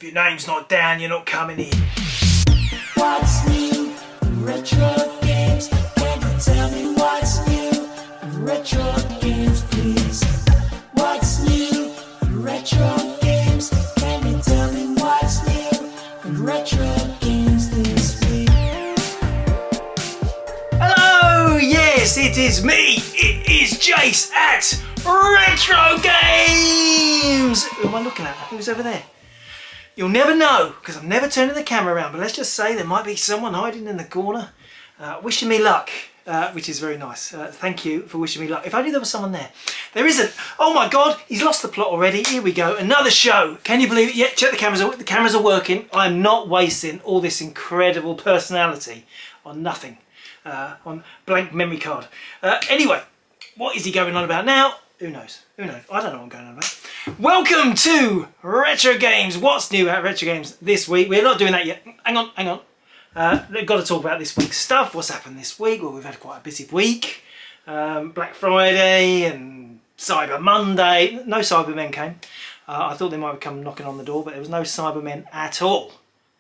If your name's not down, you're not coming in. What's new? Retro games. Can you tell me what's new? Retro games, please. What's new? Retro games. Can you tell me what's new? Retro games this week. Hello, yes, it is me. It is Jace at Retrogames. Who am I looking at? Who's over there? You'll never know, because I'm never turning the camera around, but let's just say there might be someone hiding in the corner wishing me luck, which is very nice. Thank you for wishing me luck. If only there was someone there. There isn't. Oh my God, he's lost the plot already. Here we go, another show. Can you believe it? Yeah, check the cameras. The cameras are working. I'm not wasting all this incredible personality on nothing, on blank memory card. Anyway, what is he going on about now? Who knows? Who knows? I don't know what I'm going on about. Welcome to Retro Games. What's new at Retro Games this week? We're not doing that yet. Hang on. We've got to talk about this week's stuff. What's happened this week? Well, we've had quite a busy week. Black Friday and Cyber Monday. No Cybermen came. I thought they might have come knocking on the door, but there was no Cybermen at all.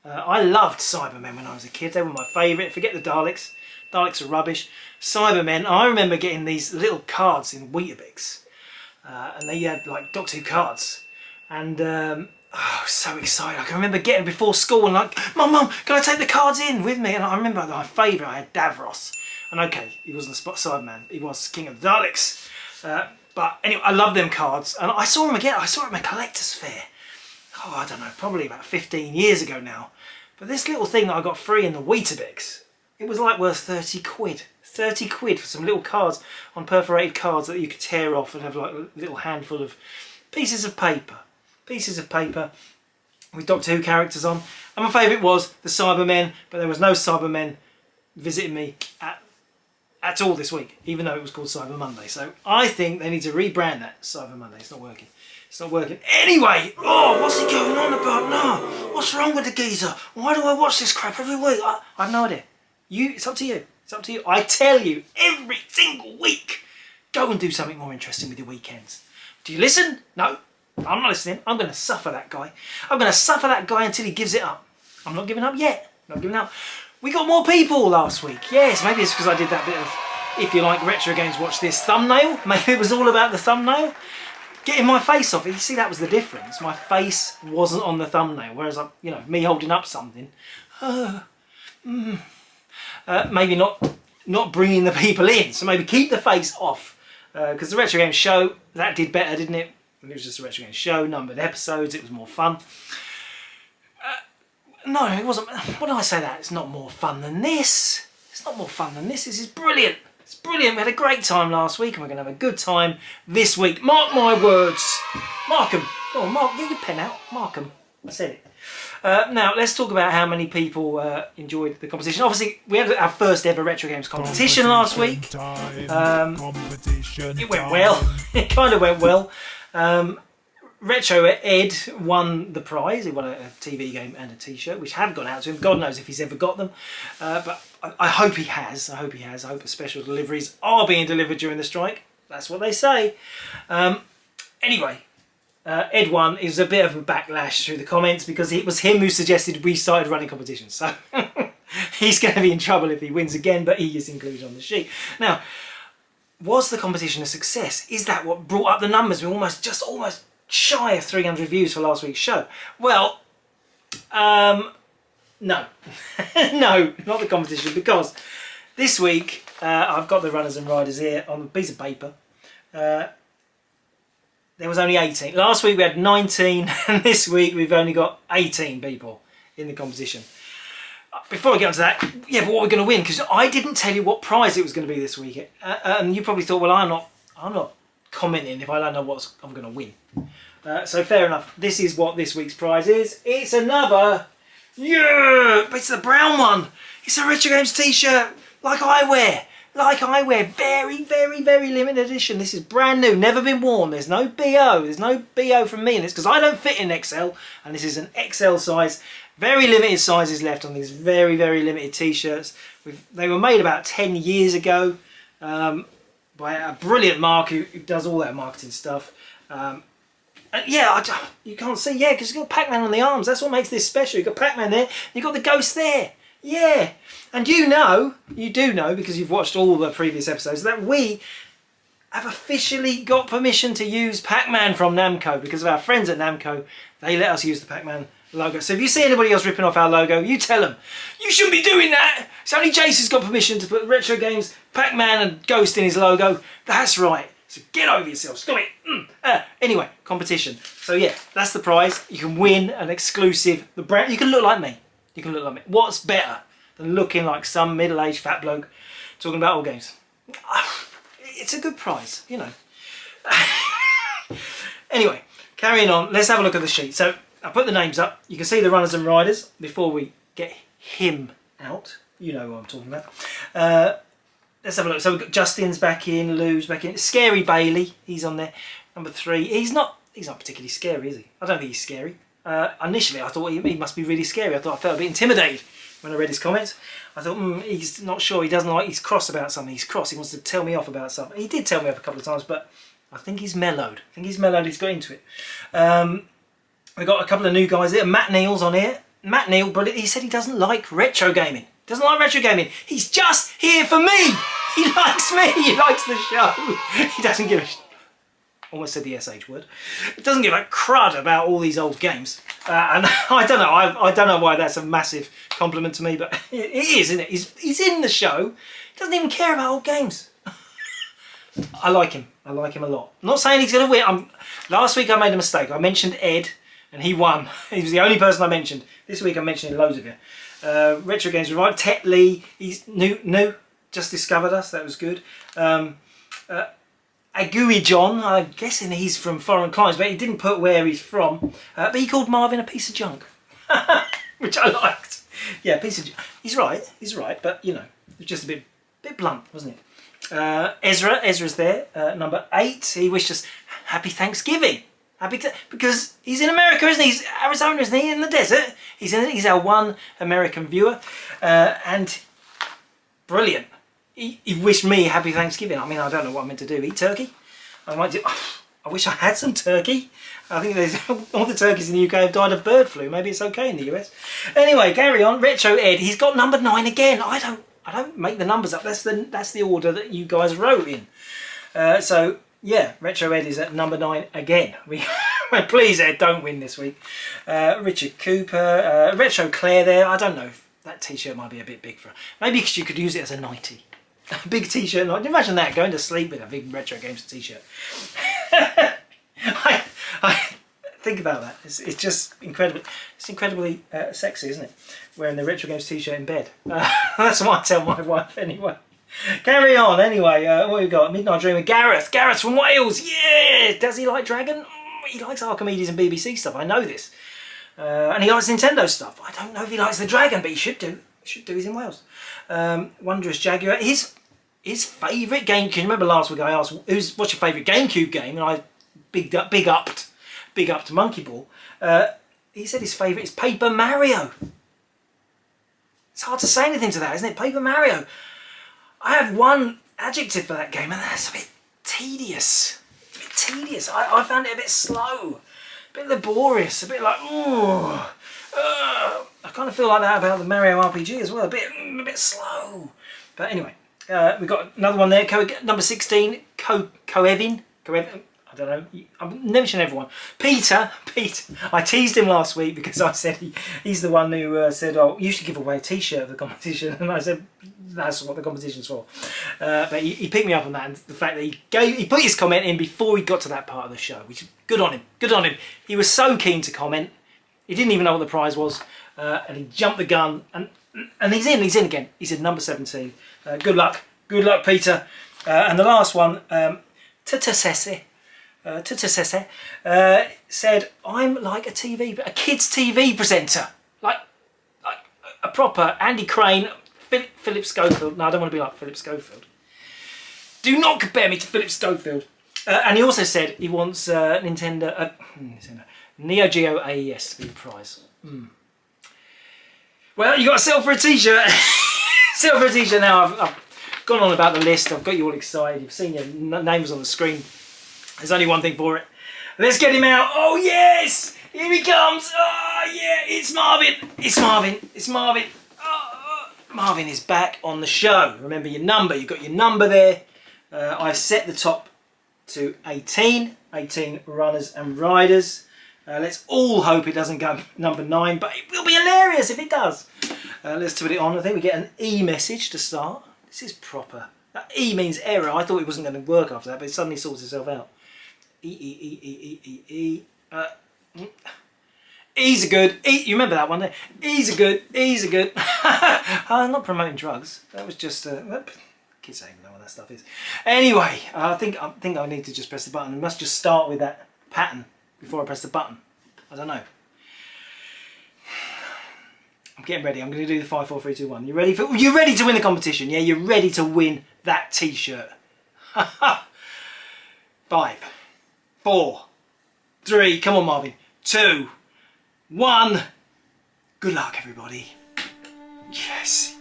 I loved Cybermen when I was a kid. They were my favourite. Forget the Daleks. Daleks are rubbish. Cybermen, I remember getting these little cards in Weetabix. And they had like Doctor Who cards, and oh, so excited! I can remember getting before school and like, Mum, can I take the cards in with me? And I remember my favourite, I had Davros, and okay, he wasn't a Cyberman, he was King of the Daleks. But anyway, I love them cards, and I saw him again. I saw him at a collector's fair. Oh, I don't know, probably about 15 years ago now. But this little thing that I got free in the Weetabix, it was like worth 30 quid. 30 quid for some little cards on perforated cards that you could tear off and have like a little handful of pieces of paper with Doctor Who characters on. And my favourite was the Cybermen, but there was no Cybermen visiting me at all this week, even though it was called Cyber Monday. So I think they need to rebrand that Cyber Monday. It's not working. It's not working. Anyway, oh, what's he going on about now? What's wrong with the geezer? Why do I watch this crap every week? I have no idea. It's up to you. It's up to you. I tell you, every single week, go and do something more interesting with your weekends. Do you listen? No, I'm not listening. I'm going to suffer that guy. I'm going to suffer that guy until he gives it up. I'm not giving up yet. Not giving up. We got more people last week. Yes, maybe it's because I did that bit of, if you like Retro Games, watch this thumbnail. Maybe it was all about the thumbnail. Getting my face off it. You see, that was the difference. My face wasn't on the thumbnail, whereas, me holding up something. Maybe not bringing the people in, so maybe keep the face off, because the Retro Games show, that did better, didn't it? It was just a Retro Games show, numbered episodes, it was more fun. No, it wasn't. When I say that, it's not more fun than this. It's not more fun than this. This is brilliant. It's brilliant. We had a great time last week, and we're going to have a good time this week. Mark my words. Mark them. Go on, Mark, get your pen out. Mark them. I said it. Now, let's talk about how many people enjoyed the competition. Obviously, we had our first ever Retro Games competition last week. It went well. It kind of went well. Retro Ed won the prize. He won a TV game and a T-shirt, which have gone out to him. God knows if he's ever got them. But I hope he has. I hope the special deliveries are being delivered during the strike. That's what they say. Anyway. Ed won. It was a bit of a backlash through the comments because it was him who suggested we started running competitions. So he's going to be in trouble if he wins again, but he is included on the sheet. Now, was the competition a success? Is that what brought up the numbers? We're almost shy of 300 views for last week's show. Well, no. No, not the competition, because this week I've got the runners and riders here on a piece of paper. There was only 18. Last week we had 19, and this week we've only got 18 people in the competition. Before I get onto that, yeah, but what we're going to win, because I didn't tell you what prize it was going to be this week, and you probably thought, well, I'm not commenting if I don't know what I'm going to win. So fair enough. This is what this week's prize is. It's another, but it's the brown one. It's a Retro Games T-shirt, like I wear. Very, very, very limited edition. This is brand new, never been worn. There's no BO. There's no BO from me in this because I don't fit in XL, and this is an XL size. Very limited sizes left on these very, very limited T-shirts. They were made about 10 years ago by a brilliant Mark who does all that marketing stuff. Yeah, you can't see, yeah, because you've got Pac-Man on the arms. That's what makes this special. You've got Pac-Man there, you've got the ghost there. Yeah. And you do know, because you've watched all the previous episodes, that we have officially got permission to use Pac-Man from Namco because of our friends at Namco. They let us use the Pac-Man logo. So if you see anybody else ripping off our logo, you tell them, you shouldn't be doing that. It's only Jason's got permission to put Retro Games, Pac-Man and Ghost in his logo. That's right. So get over yourself. Stop it. Anyway, competition. So yeah, that's the prize. You can win an exclusive. The brand. You can look like me. You can look like me. What's better than looking like some middle-aged fat bloke talking about old games? It's a good prize, you know. Anyway, carrying on. Let's have a look at the sheet. So I put the names up. You can see the runners and riders before we get him out. You know what I'm talking about. Let's have a look. So we've got Justin's back in, Lou's back in. Scary Bailey, he's on there. Number 3. He's not particularly scary, is he? I don't think he's scary. Initially, I thought he must be really scary. I thought I felt a bit intimidated when I read his comments. I thought, he's not sure. He doesn't like. He's cross about something. He's cross. He wants to tell me off about something. He did tell me off a couple of times, but I think he's mellowed. He's got into it. We've got a couple of new guys here. Matt Neal's on here. Matt Neal, but he said he doesn't like retro gaming. Doesn't like retro gaming. He's just here for me. He likes me. He likes the show. He doesn't give a almost said the SH word. It doesn't give a crud about all these old games. And I don't know. I don't know why that's a massive compliment to me, but it is, isn't it? He's in the show. He doesn't even care about old games. I like him. I like him a lot. I'm not saying he's going to win. Last week I made a mistake. I mentioned Ed, and he won. He was the only person I mentioned. This week I'm mentioning loads of you. Retro Games Revive. Tet Lee, he's new, just discovered us. That was good. Agui John, I'm guessing he's from foreign climes, but he didn't put where he's from. But he called Marvin a piece of junk, which I liked. Yeah, piece of junk. He's right, but you know, it was just a bit blunt, wasn't it? Ezra's there, number 8. He wished us happy Thanksgiving. Because he's in America, isn't he? He's Arizona, isn't he? In the desert. He's our one American viewer, and brilliant. He wished me happy Thanksgiving. I mean, I don't know what I'm meant to do. Eat turkey? I might do. I wish I had some turkey. I think all the turkeys in the UK have died of bird flu. Maybe it's okay in the US. Anyway, carry on. Retro Ed. He's got number 9 again. I don't make the numbers up. That's the order that you guys wrote in. So yeah, Retro Ed is at number 9 again. Please, Ed, don't win this week. Richard Cooper, Retro Claire there. I don't know if that t-shirt might be a bit big for her. Maybe because you could use it as a nightie. A big t-shirt night. Imagine that, going to sleep with a big Retro Games t-shirt. I think about that. It's just incredible. It's incredibly sexy, isn't it? Wearing the Retro Games t-shirt in bed. That's what I tell my wife anyway. Carry on anyway. What have we got? Midnight Dreamer. Gareth from Wales. Yeah. Does he like Dragon? He likes Archimedes and BBC stuff. I know this. And he likes Nintendo stuff. I don't know if he likes the Dragon, but he should do. He's in Wales. Wondrous Jaguar. His favourite game. Can you remember last week I asked, what's your favourite GameCube game? And I big up to Monkey Ball. He said his favourite is Paper Mario. It's hard to say anything to that, isn't it? Paper Mario. I have one adjective for that game, and that's a bit tedious. It's a bit tedious. I found it a bit slow, a bit laborious, a bit like, I kind of feel like that about the Mario RPG as well. A bit slow. But anyway, we've got another one there. Number 16, Coevin. I don't know. I'm mentioning everyone. Peter. I teased him last week because I said he's the one who said, "Oh, you should give away a T-shirt for the competition," and I said, "That's what the competition's for." But he picked me up on that, and the fact that he put his comment in before he got to that part of the show, which is good on him. Good on him. He was so keen to comment. He didn't even know what the prize was, and he jumped the gun, and he's in again. He said number 17. Good luck, Peter. And the last one, Tutasese. Said, I'm like a kid's TV presenter, like a proper Andy Crane, Philip Schofield. No, I don't want to be like Philip Schofield. Do not compare me to Philip Schofield. And he also said he wants Nintendo Neo Geo AES to be the prize. Well, you got to sell for a T-shirt. Sell for a T-shirt now. I've gone on about the list. I've got you all excited. You've seen your names on the screen. There's only one thing for it. Let's get him out. Oh yes, here he comes. Oh yeah, it's Marvin. It's Marvin. It's Marvin. Marvin is back on the show. Remember your number. You've got your number there. I've set the top to 18 runners and riders. Let's all hope it doesn't go number 9, but it will be hilarious if it does. Let's put it on. I think we get an E message to start. This is proper. That E means error. I thought it wasn't going to work after that, but it suddenly sorts itself out. E's are good. You remember that one there? E's are good. E's are good. I'm not promoting drugs. That was just kids don't even know what that stuff is. Anyway, I think I need to just press the button. I must just start with that pattern before I press the button. I don't know. I'm getting ready. I'm going to do the 5, 4, 3, 2, 1. You ready? You ready to win the competition? Yeah, you're ready to win that T-shirt. 5, 4, 3. Come on, Marvin. 2, 1. Good luck, everybody. Yes.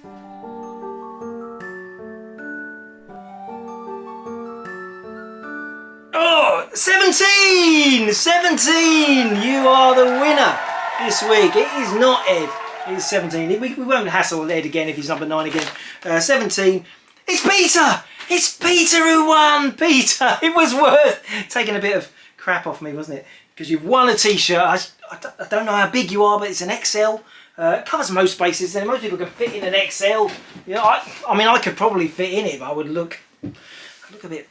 Oh, 17! 17! You are the winner this week. It is not Ed. It's 17. We won't hassle Ed again if he's number 9 again. 17. It's Peter! It's Peter who won! Peter! It was worth taking a bit of crap off me, wasn't it? Because you've won a T-shirt. I don't know how big you are, but it's an XL. It covers most spaces. And most people can fit in an XL. You know, I mean, I could probably fit in it, but I would look a bit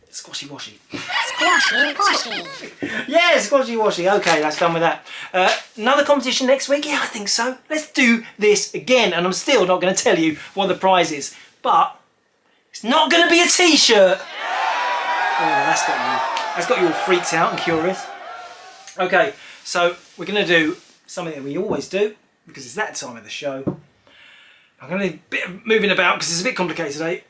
squashy washy. Squashy washy. Yeah, squashy washy. Okay, that's done with that. Another competition next week? Yeah, I think so. Let's do this again. And I'm still not going to tell you what the prize is. But it's not going to be a T-shirt. Oh, that's got you all freaked out and curious. Okay, so we're going to do something that we always do because it's that time of the show. I'm going to do a bit of moving about because it's a bit complicated today.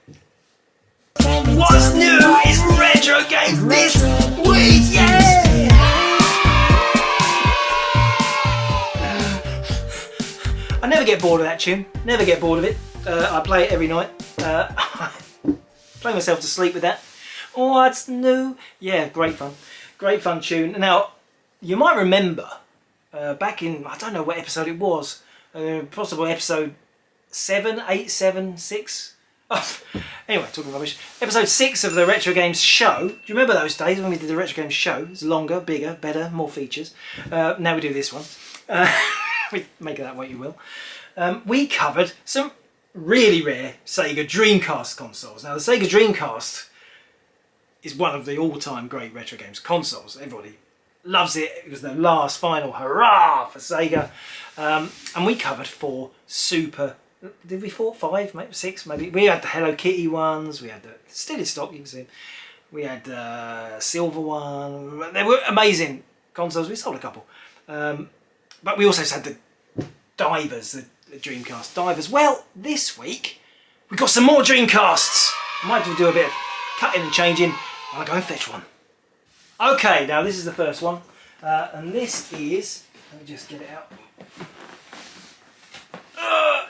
What's new is Retrogames this week, yeah! I never get bored of that tune, never get bored of it. I play it every night. I play myself to sleep with that. What's new? Yeah, great fun tune. Now, you might remember back in, I don't know what episode it was, possibly episode 7, 8, 7, 6. Oh, anyway, talking rubbish. Episode 6 of the Retrogames show. Do you remember those days when we did the Retrogames show? It was longer, bigger, better, more features. Now we do this one. We make of that what you will. We covered some really rare Sega Dreamcast consoles. Now the Sega Dreamcast is one of the all-time great Retrogames consoles. Everybody loves it. It was the last final hurrah for Sega. And we covered 4 super... Did we 4, 5, maybe 6, maybe? We had the Hello Kitty ones, we had the, still in stock, you can see them. We had the silver one. They were amazing consoles, we sold a couple. But we also had the divers, the Dreamcast divers. Well, this week, we've got some more Dreamcasts. I might do a bit of cutting and changing while I go and fetch one. Okay, now this is the first one. And this is, let me just get it out.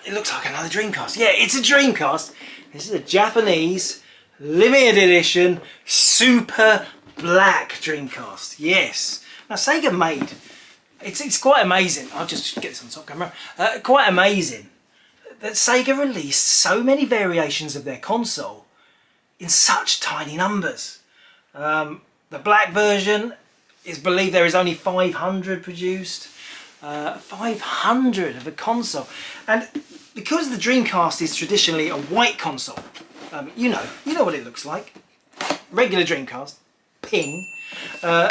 It looks like another Dreamcast. Yeah, it's a Dreamcast. This is a Japanese limited edition super black Dreamcast. Yes. Now Sega made, it's quite amazing. I'll just get this on top camera. Quite amazing that Sega released so many variations of their console in such tiny numbers. The black version is believed there is only 500 produced. 500 of a console, and because the Dreamcast is traditionally a white console, you know what it looks like. Regular Dreamcast, ping. They're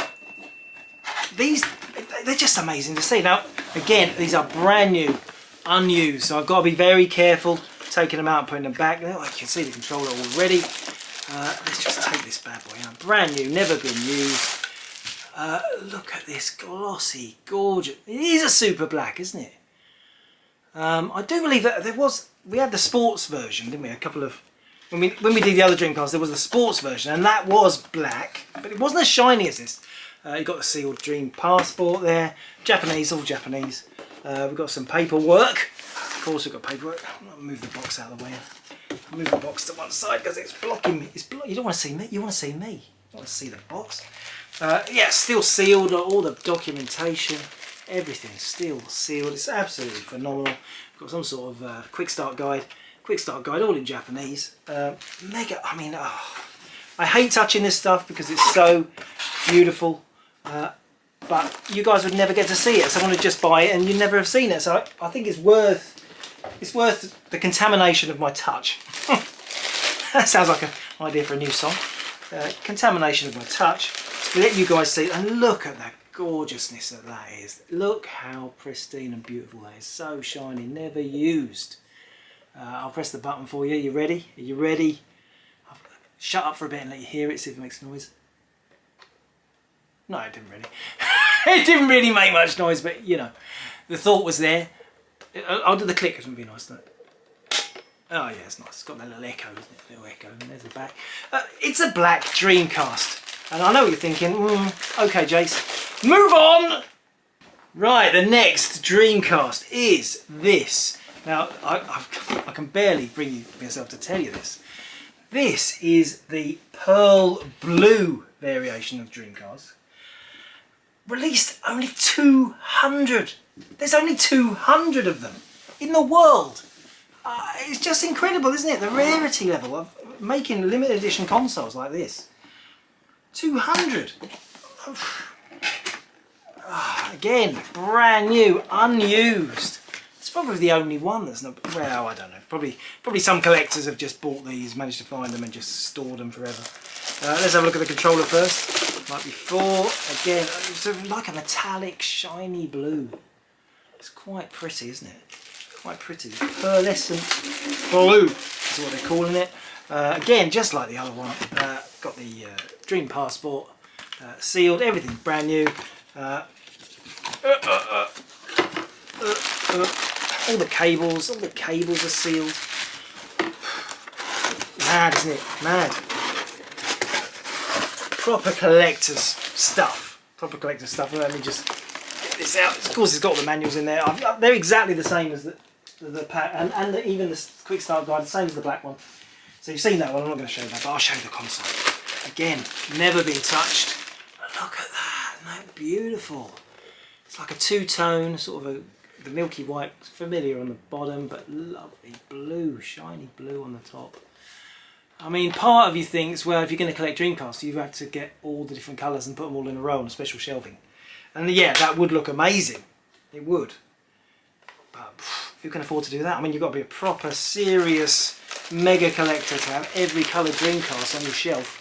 just amazing to see. Now, again, these are brand new, unused, so I've got to be very careful taking them out and putting them back. Now, I can see the controller already. Let's just take this bad boy out. Brand new, never been used. Look at this glossy, gorgeous. It is a super black, isn't it? I do believe that we had the sports version, didn't we? A couple of when we did the other Dreamcast, there was the sports version, and that was black, but it wasn't as shiny as this. You got the sealed Dream passport there, Japanese, all Japanese. We've got some paperwork. Of course, we've got paperwork. I'll move the box out of the way. I'll move the box to one side because it's blocking me. You don't want to see me. You want to see me. Want to see the box? Yeah, still sealed, all the documentation, everything's still sealed. It's absolutely phenomenal. Got some sort of quick start guide all in Japanese. Mega, I mean, I hate touching this stuff because it's so beautiful, but you guys would never get to see it. Someone would just buy it and you'd never have seen it. So I think it's worth the contamination of my touch. That sounds like an idea for a new song. Contamination of my touch, to let you guys see, and look at the gorgeousness that is. Look how pristine and beautiful that is. So shiny, never used. I'll press the button for you. You ready? Are you ready? I'll shut up for a bit and let you hear it, see if it makes noise. No, it didn't really. It didn't really make much noise, but you know, the thought was there. I'll do the click, it would be nice, doesn't it? Oh yeah, it's nice. It's got that little echo, isn't it? A little echo, and there's the back. It's a black Dreamcast, and I know what you're thinking. Okay, Jace, move on. Right, the next Dreamcast is this. Now, I can barely bring myself to tell you this. This is the pearl blue variation of Dreamcast. Released only 200. There's only 200 of them in the world. It's just incredible, isn't it? The rarity level of making limited edition consoles like this. 200. Again, brand new, unused. It's probably the only one that's not. Well, I don't know. Probably some collectors have just bought these, managed to find them, and just stored them forever. Let's have a look at the controller first. Like before, again, it's like a metallic, shiny blue. It's quite pretty, isn't it? Quite pretty. Pearlescent blue is what they're calling it. Again, just like the other one. Got the Dream Passport sealed. Everything's brand new. All the cables are sealed. Mad, isn't it? Mad. Proper collector's stuff. Let me just get this out. Of course, it's got all the manuals in there. They're exactly the same as the pack, and even the quick start guide, the same as the black one. So you've seen that one. I'm not going to show that, but I'll show you the console. Again, never been touched. But look at that. Isn't that beautiful? It's like a two-tone, sort of the milky white, familiar on the bottom, but lovely blue, shiny blue on the top. I mean, part of you thinks, well, if you're going to collect Dreamcast, you have to get all the different colours and put them all in a row on special shelving. And yeah, that would look amazing. It would. But who can afford to do that? I mean, you've got to be a proper, serious, mega collector to have every coloured Dreamcast on your shelf.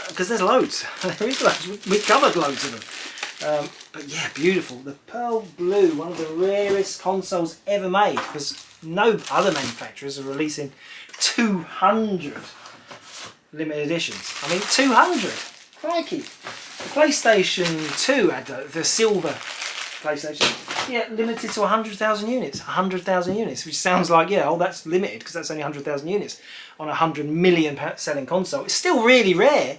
Because there's loads. There is loads. We've covered loads of them. But yeah, beautiful. The pearl blue, one of the rarest consoles ever made, because no other manufacturers are releasing 200 limited editions. I mean, 200! Crikey! The PlayStation 2 had the silver PlayStation. Yeah, limited to 100,000 units. 100,000 units, which sounds like, yeah, oh, that's limited because that's only 100,000 units on a 100 million selling console. It's still really rare,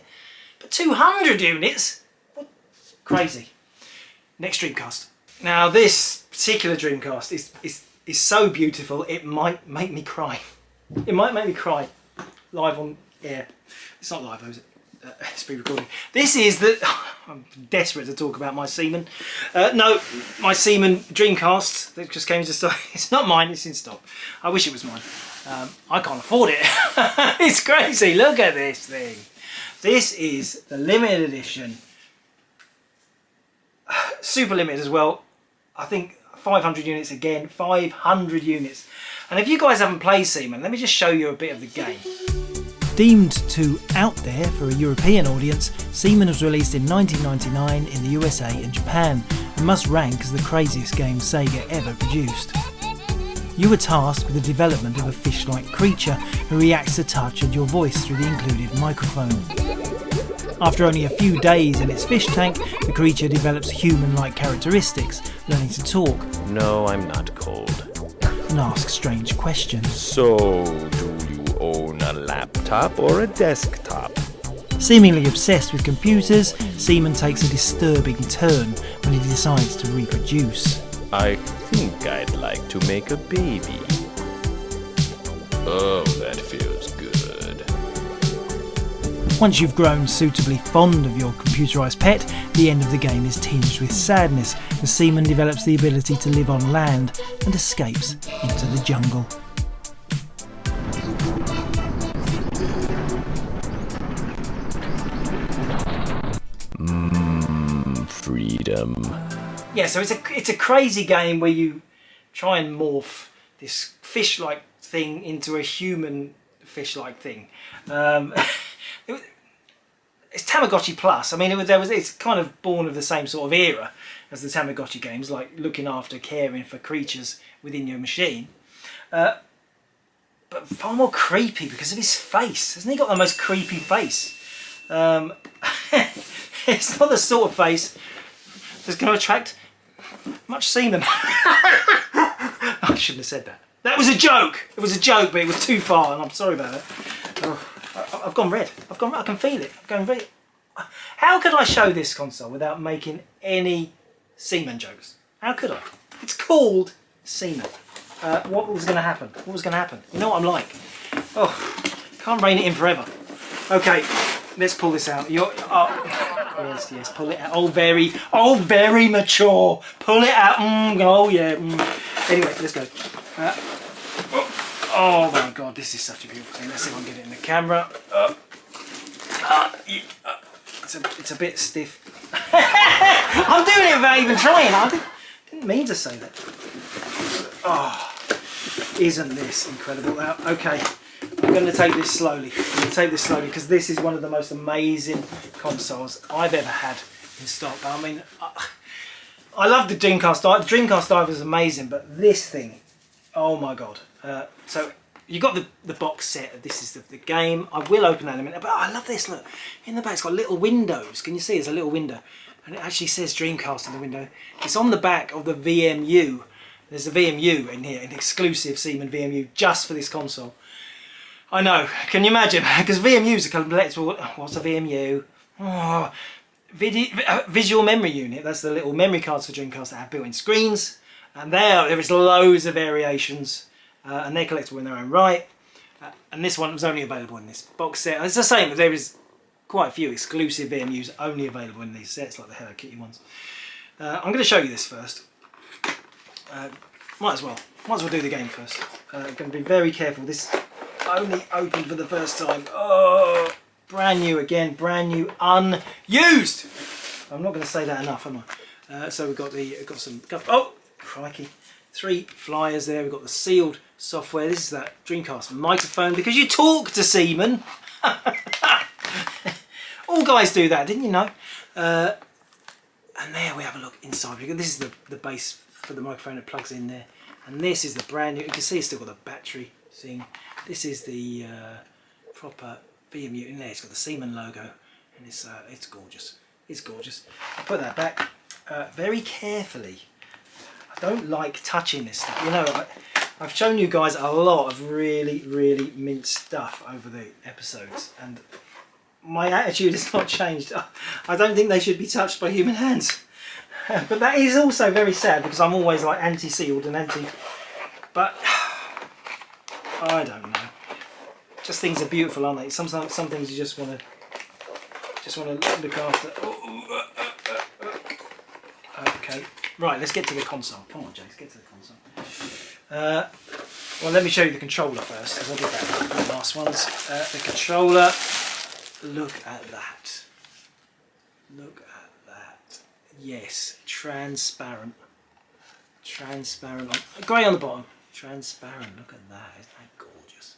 but 200 units? Crazy. Next Dreamcast. Now, this particular Dreamcast is so beautiful, it might make me cry. It might make me cry live on air. It's not live, though, is it? It's pre-recording. This is the... I'm desperate to talk about my Seaman. No, my Seaman Dreamcast that just came to stock. It's not mine, it's in stock. I wish it was mine. I can't afford it. It's crazy. Look at this thing. This is the limited edition. Super limited as well. I think 500 units again. 500 units. And if you guys haven't played Seaman, let me just show you a bit of the game. Deemed too out there for a European audience, Seaman was released in 1999 in the USA and Japan and must rank as the craziest game Sega ever produced. You were tasked with the development of a fish-like creature who reacts to touch and your voice through the included microphone. After only a few days in its fish tank, the creature develops human-like characteristics, learning to talk. No, I'm not cold. And ask strange questions. So, do you own a laptop or a desktop? Seemingly obsessed with computers, Seaman takes a disturbing turn when he decides to reproduce. I think I'd like to make a baby. Oh, that feels good. Once you've grown suitably fond of your computerised pet, the end of the game is tinged with sadness as Seaman develops the ability to live on land and escapes into the jungle. Freedom. Yeah, so it's a crazy game where you try and morph this fish-like thing into a human fish-like thing. It's Tamagotchi Plus. I mean, it's kind of born of the same sort of era as the Tamagotchi games, like looking after, caring for creatures within your machine. But far more creepy because of his face. Hasn't he got the most creepy face? It's not the sort of face that's going to attract much semen. I shouldn't have said that. That was a joke. It was a joke, but it was too far, and I'm sorry about it. Oh, I've gone red. I can feel it. I'm going red. How could I show this console without making any semen jokes? How could I? It's called semen. What was going to happen? What was going to happen? You know what I'm like. Oh, can't rein it in forever. Okay, let's pull this out. Yes, pull it out. Oh, very mature. Pull it out. Oh, yeah. Anyway, let's go. Oh my God, this is such a beautiful thing. Let's see if I can get it in the camera. It's a bit stiff. I'm doing it without even trying. I didn't mean to say that. Oh, isn't this incredible? Now, okay, I'm going to take this slowly. Because this is one of the most amazing consoles I've ever had in stock. I mean, I love the Dreamcast Dive. The Dreamcast Dive was amazing, but this thing, oh my God. So you got the box set. This is the game. I will open that in a minute. But I love this. Look, in the back it's got little windows. Can you see? There's a little window, and it actually says Dreamcast in the window. It's on the back of the VMU. There's a VMU in here, an exclusive Seaman VMU just for this console. I know. Can you imagine? Because VMUs are collectible. What's a VMU? Oh, visual memory unit. That's the little memory cards for Dreamcast that have built-in screens. And there is loads of variations. And they're collectible in their own right. And this one was only available in this box set. It's the same, but there is quite a few exclusive VMUs only available in these sets, like the Hello Kitty ones. I'm going to show you this first. Might as well do the game first. I'm going to be very careful. This only opened for the first time. Oh, brand new again, brand new, unused. I'm not going to say that enough, am I? So we've got oh, crikey. 3 flyers there. We've got the sealed software. This is that Dreamcast microphone because you talk to Seaman. All guys do that, didn't you know? And there we have a look inside. This is the base for the microphone that plugs in there. And this is the brand new. You can see it's still got the battery thing. This is the proper VMU in there. It's got the Seaman logo, and it's gorgeous. It's gorgeous. I put that back very carefully. I don't like touching this stuff. You know, I've shown you guys a lot of really, really mint stuff over the episodes, and my attitude has not changed. I don't think they should be touched by human hands. But that is also very sad because I'm always like anti-sealed and anti. But I don't know. Just things are beautiful, aren't they? Sometimes some things you just want to look after. Okay. Right, let's get to the console. Come on, Jace, get to the console. Well, let me show you the controller first, because I did that in the last ones. The controller, look at that. Look at that. Yes, transparent. Transparent. Grey on the bottom. Transparent, look at that. Isn't that gorgeous?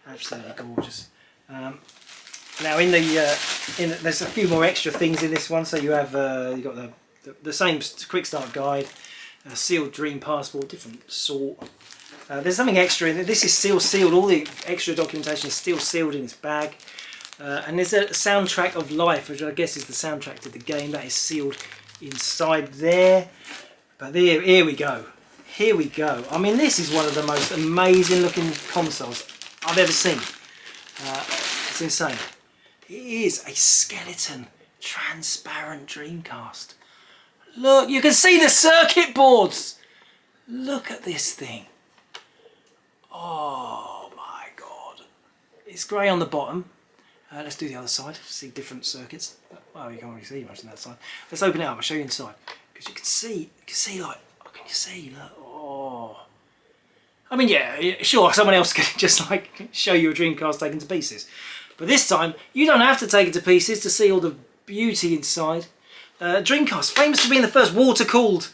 Absolutely gorgeous. Now, there's a few more extra things in this one. So you have you got the same quick start guide, a sealed dream passport, different sort. There's something extra in it. This is still sealed. All the extra documentation is still sealed in this bag. And there's a soundtrack of life, which I guess is the soundtrack to the game. That is sealed inside there. But here we go. Here we go. I mean, this is one of the most amazing looking consoles I've ever seen. It's insane. It is a skeleton transparent Dreamcast. Look, you can see the circuit boards. Look at this thing. Oh my God. It's grey on the bottom. Let's do the other side, see different circuits. Well, you can't really see much on that side. Let's open it up, I'll show you inside. Because you can see like, can you see, look, oh. I mean, yeah, sure, someone else can just like show you a Dreamcast taken to pieces. But this time, you don't have to take it to pieces to see all the beauty inside. Dreamcast, famous for being the first liquid-cooled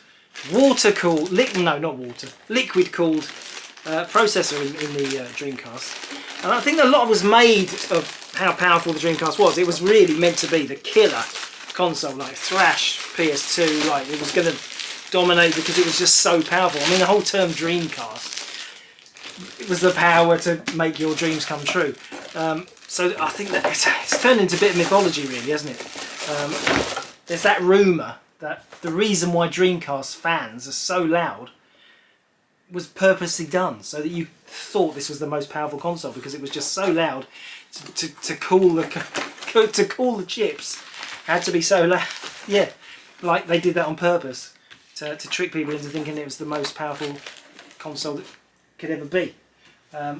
processor in the Dreamcast. And I think a lot was made of how powerful the Dreamcast was. It was really meant to be the killer console, like thrash PS2, like it was going to dominate because it was just so powerful. I mean, the whole term Dreamcast, it was the power to make your dreams come true. So I think that it's turned into a bit of mythology, really, hasn't it? There's that rumour that the reason why Dreamcast fans are so loud was purposely done so that you thought this was the most powerful console because it was just so loud to cool the chips. Had to be so loud. Yeah, like they did that on purpose to trick people into thinking it was the most powerful console that could ever be. I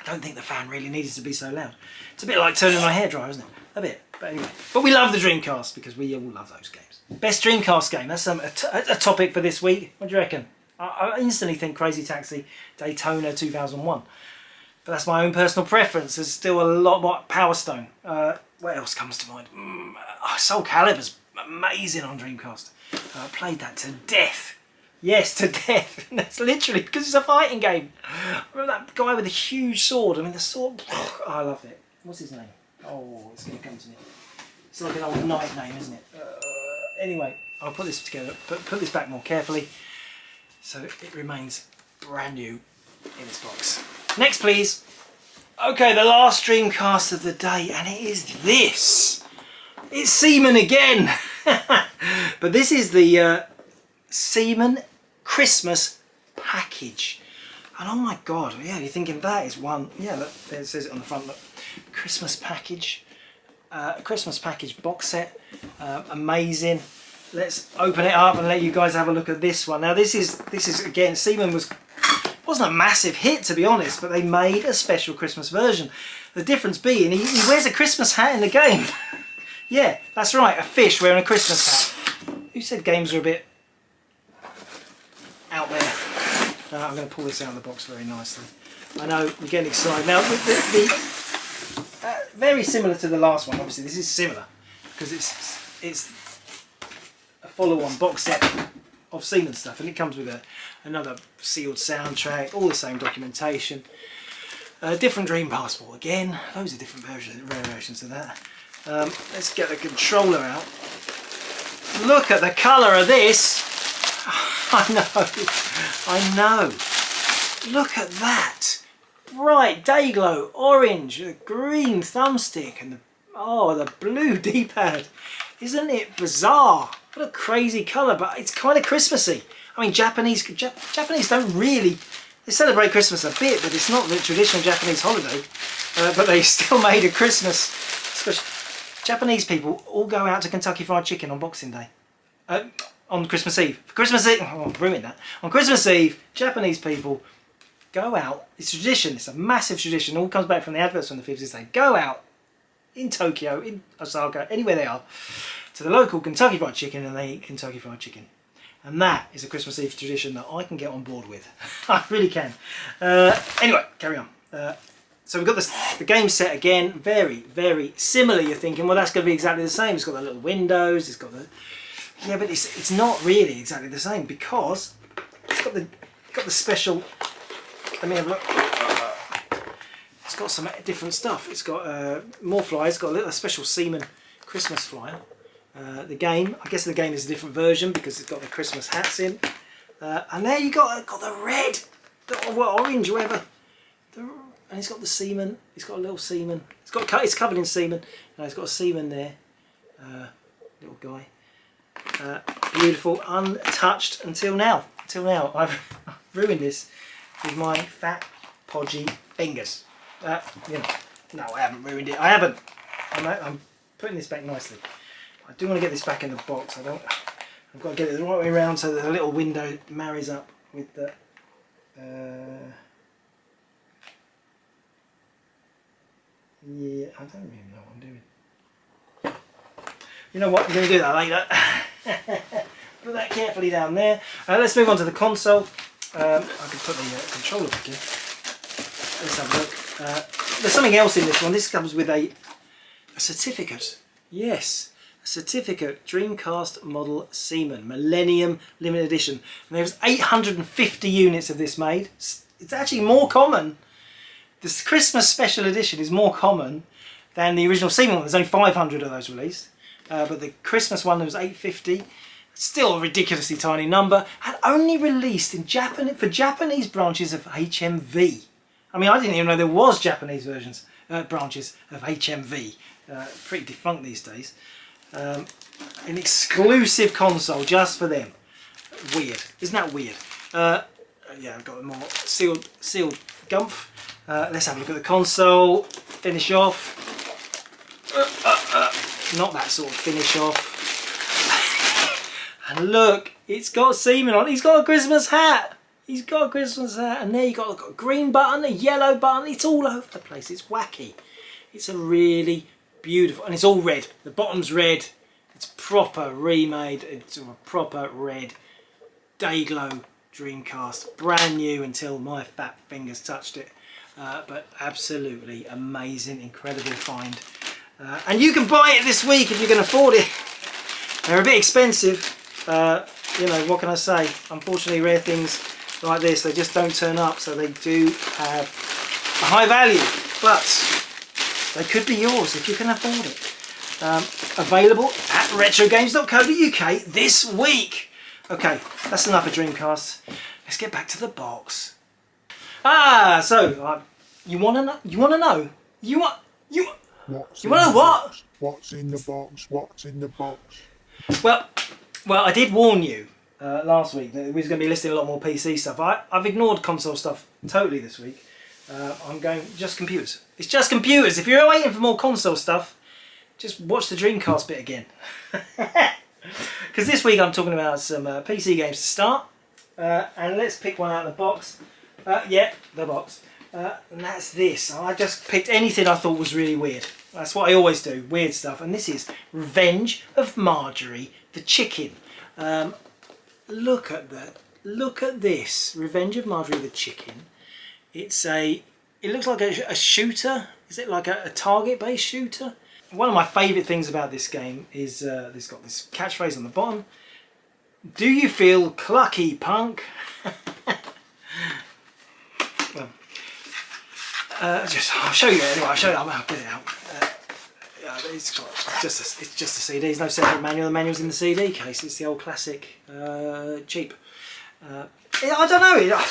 don't think the fan really needed to be so loud. It's a bit like turning on a hairdryer, isn't it? A bit, but anyway. But we love the Dreamcast because we all love those games. Best Dreamcast game, that's a topic for this week. What do you reckon? I instantly think Crazy Taxi Daytona 2001. But that's my own personal preference. There's still a lot more Power Stone. What else comes to mind? Soul Calibur's amazing on Dreamcast. I played that to death. Yes, to death. That's literally because it's a fighting game. I remember that guy with a huge sword. I mean, the sword. Oh, I loved it. What's his name? Oh, it's going to come to me. It's like an old knight name, isn't it? Anyway, I'll put this together, but put this back more carefully so it remains brand new in its box. Next, please. Okay, the last Dreamcast of the day, and it is this. It's Seaman again. But this is the Seaman Christmas package. And oh my god, yeah, you're thinking that is one. Yeah, look, there it says it on the front. Look, Christmas package. Christmas package box set. Amazing. Let's open it up and let you guys have a look at this one. Now this is again, Seaman wasn't a massive hit to be honest, but they made a special Christmas version. The difference being he wears a Christmas hat in the game. Yeah, that's right, a fish wearing a Christmas hat. Who said games are a bit out there? I'm going to pull this out of the box very nicely. I know, you're getting excited. Now, very similar to the last one, obviously. This is similar because it's a follow-on box set of Seaman stuff, and it comes with another sealed soundtrack, all the same documentation. Different Dream Passport again, loads of different variations of that. Let's get the controller out. Look at the colour of this. I know. Look at that. Bright Dayglow, orange, a green thumbstick, and the blue D-pad. Isn't it bizarre? What a crazy colour, but it's kind of Christmassy. I mean, Japanese don't really, they celebrate Christmas a bit, but it's not the traditional Japanese holiday. But they still made a Christmas special. Japanese people all go out to Kentucky Fried Chicken on Boxing Day. On Christmas Eve. For Christmas Eve, oh, ruined that. On Christmas Eve, Japanese people go out. It's a tradition. It's a massive tradition. It all comes back from the adverts from the 50s. They go out in Tokyo, in Osaka, anywhere they are, to the local Kentucky Fried Chicken, and they eat Kentucky Fried Chicken. And that is a Christmas Eve tradition that I can get on board with. I really can. Anyway, carry on. So we've got the game set again. Very, very similar. You're thinking, well, that's going to be exactly the same. It's got the little windows. It's got the... Yeah, but it's not really exactly the same because it's got the special. Let me have a look. It's got some different stuff. It's got more flyers. It's got a little special Seaman Christmas flyer. The game. I guess the game is a different version because it's got the Christmas hats in. And there you got the red, orange, whatever. And it's got the Seaman. It's got a little Seaman. It's covered in Seaman. And it's got a Seaman there. Little guy. Beautiful, untouched until now. I've ruined this with my fat, podgy fingers. You know, no, I haven't ruined it. I haven't. I'm putting this back nicely. I do want to get this back in the box. I've got to get it the right way around so that the little window marries up with the. Yeah, I don't really know what I'm doing. You know what, we're going to do that later. Put that carefully down there. Let's move on to the console. I can put the controller back in. Let's have a look. There's something else in this one. This comes with a certificate. Yes, a certificate. Dreamcast Model Seaman, Millennium Limited Edition. And there's 850 units of this made. It's actually more common. This Christmas Special Edition is more common than the original Seaman one. There's only 500 of those released. But the Christmas one, there was 850. Still a ridiculously tiny number. And only released in for Japanese branches of HMV. I mean, I didn't even know there was Japanese versions, branches of HMV. Pretty defunct these days. An exclusive console just for them. Weird. Isn't that weird? Yeah, I've got more sealed gumph. Let's have a look at the console. Finish off. Not that sort of finish off. And look, it's got Seaman on. He's got a Christmas hat. He's got a Christmas hat. And there you got a green button, a yellow button. It's all over the place. It's wacky. It's a really beautiful, and it's all red. The bottom's red. It's proper remade. It's a proper red Dayglow Dreamcast. Brand new until my fat fingers touched it. But absolutely amazing, incredible find. And you can buy it this week if you can afford it. They're a bit expensive. You know, what can I say? Unfortunately, rare things like this, they just don't turn up, so they do have a high value. But they could be yours if you can afford it. Available at retrogames.co.uk this week. Okay, that's enough of Dreamcast. Let's get back to the box. So you want to know? You want to know? You want to know what? What's in the box? What's in the box? Well, I did warn you last week that we was going to be listing a lot more PC stuff. I've ignored console stuff totally this week. I'm going just computers. It's just computers. If you're waiting for more console stuff, just watch the Dreamcast bit again. Because this week I'm talking about some PC games to start. And let's pick one out of the box. Yeah, the box. And that's this. I just picked anything I thought was really weird. That's what I always do, weird stuff. And this is Revenge of Marjorie the Chicken. Look at that. Look at this. Revenge of Marjorie the Chicken. It looks like a shooter. Is it like a target-based shooter? One of my favourite things about this game is it's got this catchphrase on the bottom. Do you feel clucky, punk? Well, I'll show you it anyway. I'll get it out. It's just a CD. There's no separate manual. The manual's in the CD case. It's the old classic, cheap. I don't know.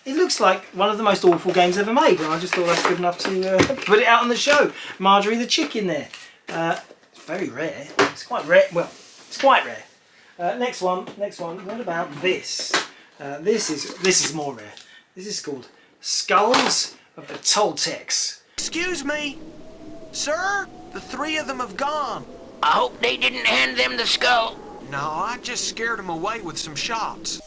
It looks like one of the most awful games ever made, and I just thought that's good enough to put it out on the show. Marjorie the Chicken there. It's very rare. It's quite rare. Well, it's quite rare. Next one. What about this? This is more rare. This is called Skulls of the Toltecs. Excuse me, sir? The three of them have gone. I hope they didn't hand them the skull. No, I just scared them away with some shots.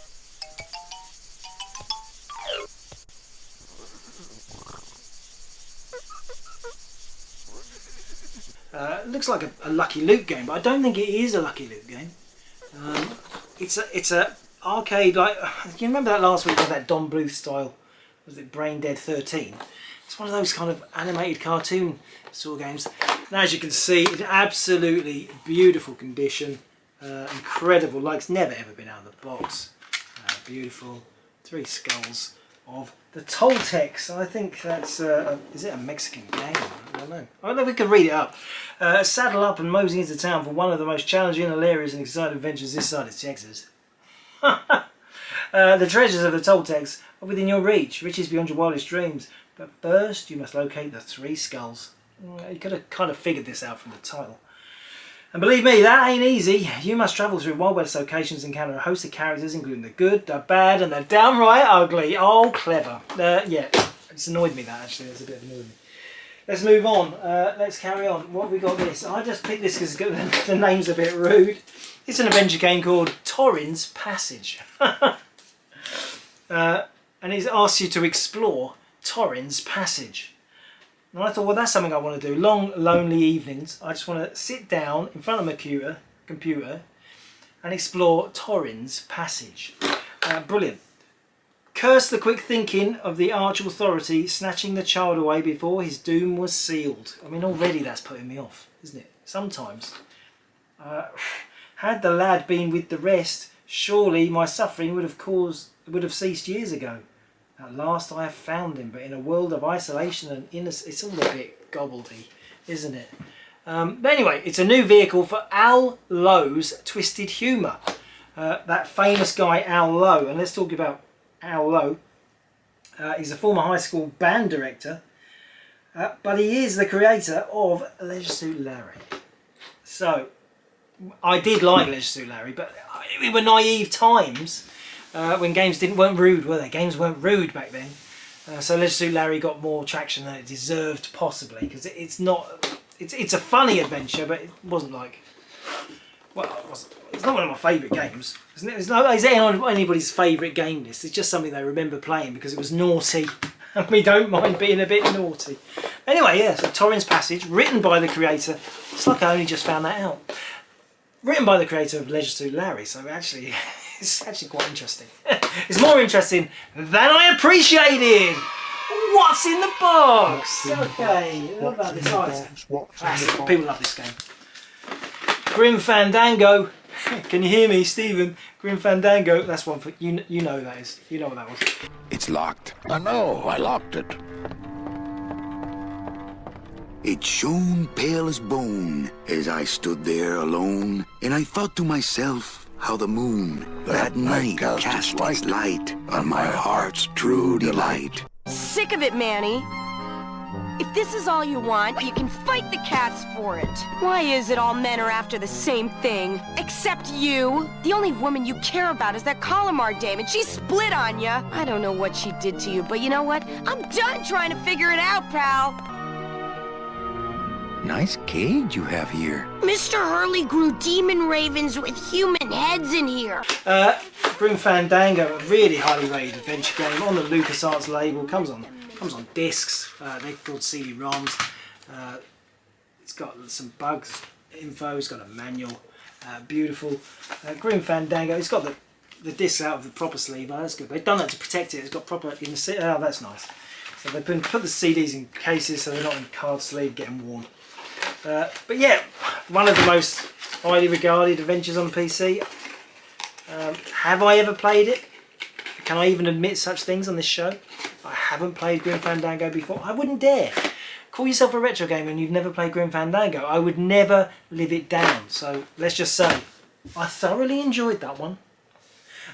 Looks like a Lucky Luke game, but I don't think it is a Lucky Luke game. It's a arcade, like, you remember that last week with that Don Bluth style, was it Brain Dead 13? It's one of those kind of animated cartoon sort of games. And as you can see, it's absolutely beautiful condition, incredible, like it's never ever been out of the box. Beautiful, three skulls of the Toltecs. I think that's, is it a Mexican game? I don't know. I don't know if we can read it up. Saddle up and mosey into town for one of the most challenging, hilarious and exciting adventures this side of Texas. The treasures of the Toltecs are within your reach, riches beyond your wildest dreams. But first you must locate the three skulls. You could have kind of figured this out from the title. And believe me, that ain't easy. You must travel through Wild West locations and encounter a host of characters, including the good, the bad, and the downright ugly. Oh, clever. Yeah, it's annoyed me, that actually. It's a bit annoying me. Let's move on. Let's carry on. What have we got this? I just picked this because the name's a bit rude. It's an adventure game called Torrin's Passage. And it asks you to explore Torrin's Passage. And I thought, well, that's something I want to do. Long, lonely evenings. I just want to sit down in front of my computer and explore Torrin's Passage. Brilliant. Curse the quick thinking of the arch authority, snatching the child away before his doom was sealed. I mean, already that's putting me off, isn't it? Sometimes. Had the lad been with the rest, surely my suffering would have ceased years ago. At last I have found him, but in a world of isolation and innocence, it's all a bit gobbledy, isn't it? But anyway, it's a new vehicle for Al Lowe's Twisted Humour. That famous guy Al Lowe, and let's talk about Al Lowe. He's a former high school band director, but he is the creator of Leisure Suit Larry. So, I did like Leisure Suit Larry, but we were naive times. When games weren't rude, were they? Games weren't rude back then. So Leisure Suit Larry got more traction than it deserved, possibly, because it's a funny adventure, but it wasn't like, well, it's not one of my favourite games. Is it anybody's favourite game list? It's just something they remember playing because it was naughty, and we don't mind being a bit naughty. Anyway, yeah, so Torrin's Passage, written by the creator. It's like I only just found that out. Written by the creator of Leisure Suit Larry, so actually... It's actually quite interesting. It's more interesting than I appreciated. What's in the box? Okay, what about this item? People love this game. Grim Fandango. Can you hear me, Stephen? Grim Fandango. That's one for you. You know that is. You know what that was. It's locked. I know, I locked it. It shone pale as bone as I stood there alone, and I thought to myself, how the moon that night cast its light on my heart's true delight. Sick of it, Manny. If this is all you want, you can fight the cats for it. Why is it all men are after the same thing? Except you. The only woman you care about is that Calamar dame, and she split on ya. I don't know what she did to you, but you know what? I'm done trying to figure it out, pal. Nice cage you have here. Mr. Hurley grew demon ravens with human heads in here. Grim Fandango, a really highly rated adventure game on the LucasArts label. Comes on discs. They're called CD-ROMs. It's got some bugs info. It's got a manual. Beautiful. Grim Fandango. It's got the discs out of the proper sleeve. Oh, that's good. They've done that to protect it. It's got proper in the. Oh, that's nice. So they've put the CDs in cases so they're not in card sleeve getting worn. But yeah, one of the most highly regarded adventures on PC. Have I ever played it? Can I even admit such things on this show? I haven't played Grim Fandango before. I wouldn't dare. Call yourself a retro gamer and you've never played Grim Fandango. I would never live it down. So let's just say I thoroughly enjoyed that one.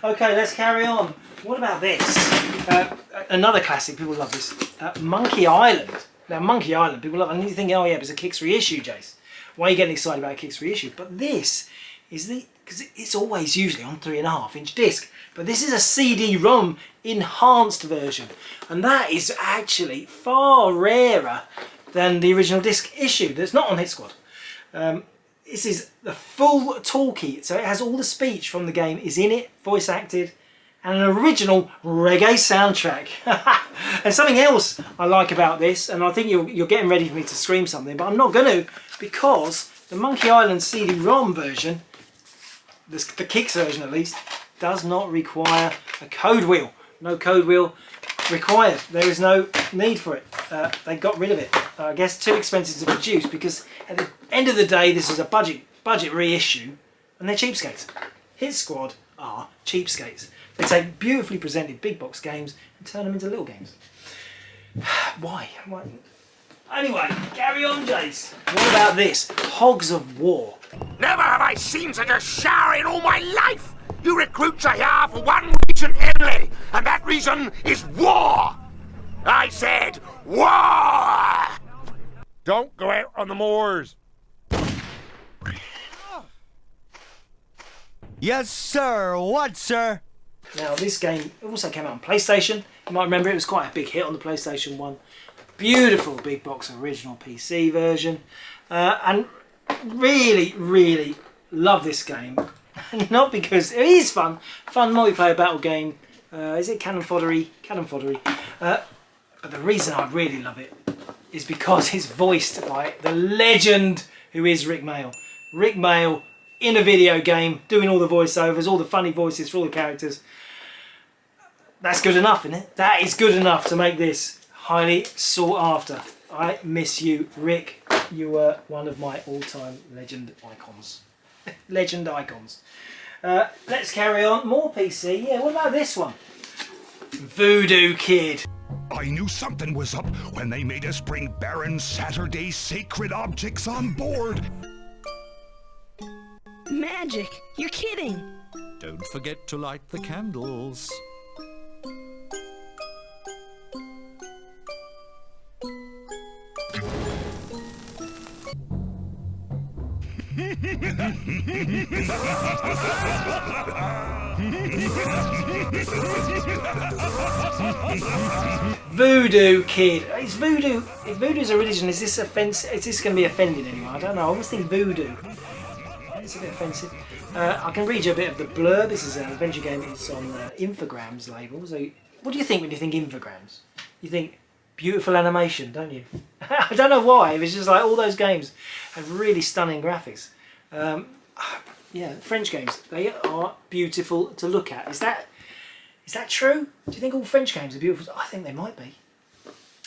Okay, let's carry on. What about this? Another classic. People love this. Monkey Island. Now, Monkey Island, people love it. And you think, oh yeah, but it's a Kicks reissue, Jace. Why are you getting excited about a Kicks reissue? But this is because it's always usually on 3.5-inch disc. But this is a CD-ROM enhanced version. And that is actually far rarer than the original disc issue that's not on Hit Squad. This is the full talkie. So it has all the speech from the game is in it, voice acted, and an original reggae soundtrack. And something else I like about this, and I think you're getting ready for me to scream something, but I'm not going to, because the Monkey Island CD-ROM version, the Kicks version at least, does not require a code wheel. No code wheel required. There is no need for it. They got rid of it. I guess too expensive to produce, because at the end of the day this is a budget reissue, and they're cheapskates. Hit Squad are cheapskates. They take beautifully presented big box games and turn them into little games. Why? Anyway, carry on, Jace. What about this? Hogs of War. Never have I seen such a shower in all my life! You recruits are here for one reason only, and that reason is war! I said war! Don't go out on the moors. Yes, sir. What, sir? Now, this game also came out on PlayStation. You might remember it was quite a big hit on the PlayStation 1. Beautiful big box original PC version. And really, really love this game. Not because it is fun multiplayer battle game. Is it cannon foddery? Cannon foddery. But the reason I really love it is because it's voiced by the legend who is Rick Mayall. Rick Mayall in a video game, doing all the voiceovers, all the funny voices for all the characters. That's good enough, isn't it? That is good enough to make this highly sought after. I miss you, Rick. You were one of my all-time legend icons. Legend icons. Let's carry on. More PC. Yeah, what about this one? Voodoo Kid. I knew something was up when they made us bring Baron Saturday's sacred objects on board. Magic! You're kidding! Don't forget to light the candles. Voodoo Kid. Is voodoo? If voodoo's a religion, is this offensive? Is this going to be offending anyone? I don't know. I always think voodoo. It's a bit offensive. I can read you a bit of the blurb. This is an adventure game. It's on Infogrames label. So, what do you think when you think Infogrames? You think beautiful animation, don't you? I don't know why. It's just like all those games have really stunning graphics. Yeah, French games. They are beautiful to look at. Is that true? Do you think all French games are beautiful? I think they might be.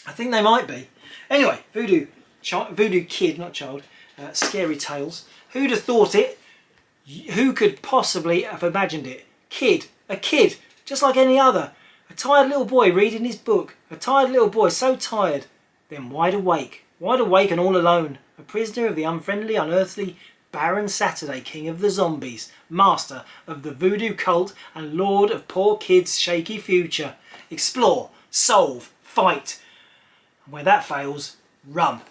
I think they might be. Anyway, Voodoo Kid, not child. Scary Tales. Who'd have thought it? Who could possibly have imagined it? A kid, just like any other. A tired little boy reading his book. A tired little boy, so tired, then wide awake and all alone. A prisoner of the unfriendly, unearthly Baron Saturday, king of the zombies, master of the voodoo cult and lord of poor kids' shaky future. Explore, solve, fight. And where that fails, run.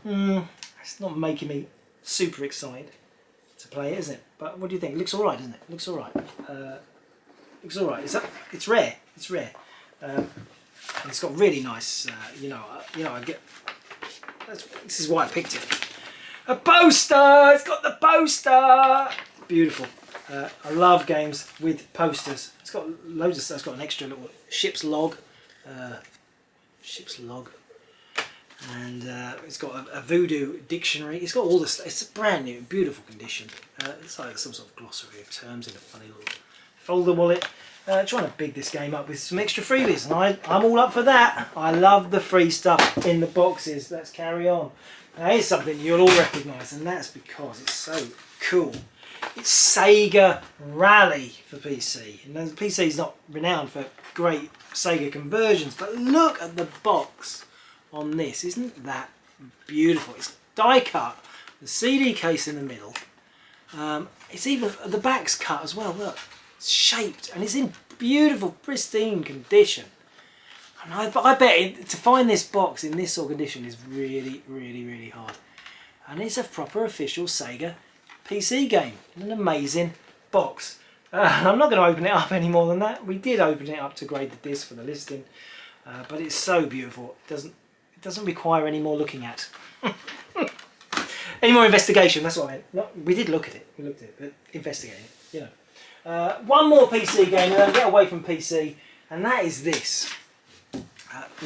It's not making me super excited to play it, is it? But what do you think? It looks alright, doesn't it? Looks alright. Looks alright. It's rare. It's rare. And it's got really nice. I get. This is why I picked it. A poster. It's got the poster. Beautiful. I love games with posters. It's got loads of stuff. It's got an extra little ship's log. And it's got a voodoo dictionary. It's got all this. It's a brand new, beautiful condition. It's like some sort of glossary of terms in a funny little folder wallet. Trying to big this game up with some extra freebies, and I'm all up for that. I love the free stuff in the boxes. Let's carry on. Now, here's something you'll all recognise, and that's because it's so cool. It's Sega Rally for PC. And the PC is not renowned for great Sega conversions, but look at the box on this. Isn't that beautiful? It's die cut, the CD case in the middle. It's even, the back's cut as well, look. It's shaped and it's in beautiful, pristine condition. And I bet to find this box in this sort of condition is really, really, really hard. And it's a proper official Sega PC game. An amazing box. I'm not going to open it up any more than that. We did open it up to grade the disc for the listing. But it's so beautiful. It doesn't require any more looking at. Any more investigation, that's what I meant. No, we did look at it. We looked at it, but investigating it, you know. One more PC game, and then get away from PC, and that is this.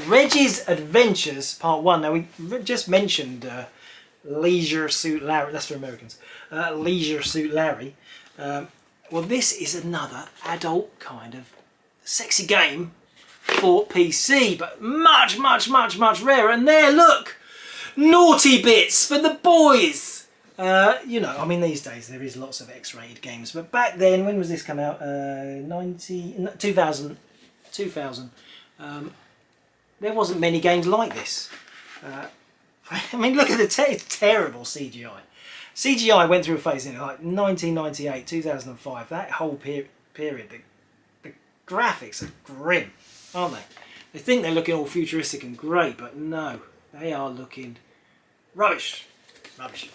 Reggie's Adventures Part 1. Now, we just mentioned Leisure Suit Larry. That's for Americans. Leisure Suit Larry. Well, this is another adult kind of sexy game for PC, but much, much, much, much rarer. And there, look! Naughty Bits for the boys! You know, I mean, these days there is lots of X-rated games, but back then, when was this come out? 2000. There wasn't many games like this. I mean, look at the terrible CGI. CGI went through a phase in like 1998, 2005. That whole period, the graphics are grim, aren't they? They think they're looking all futuristic and great, but no, they are looking rubbish. Rubbish.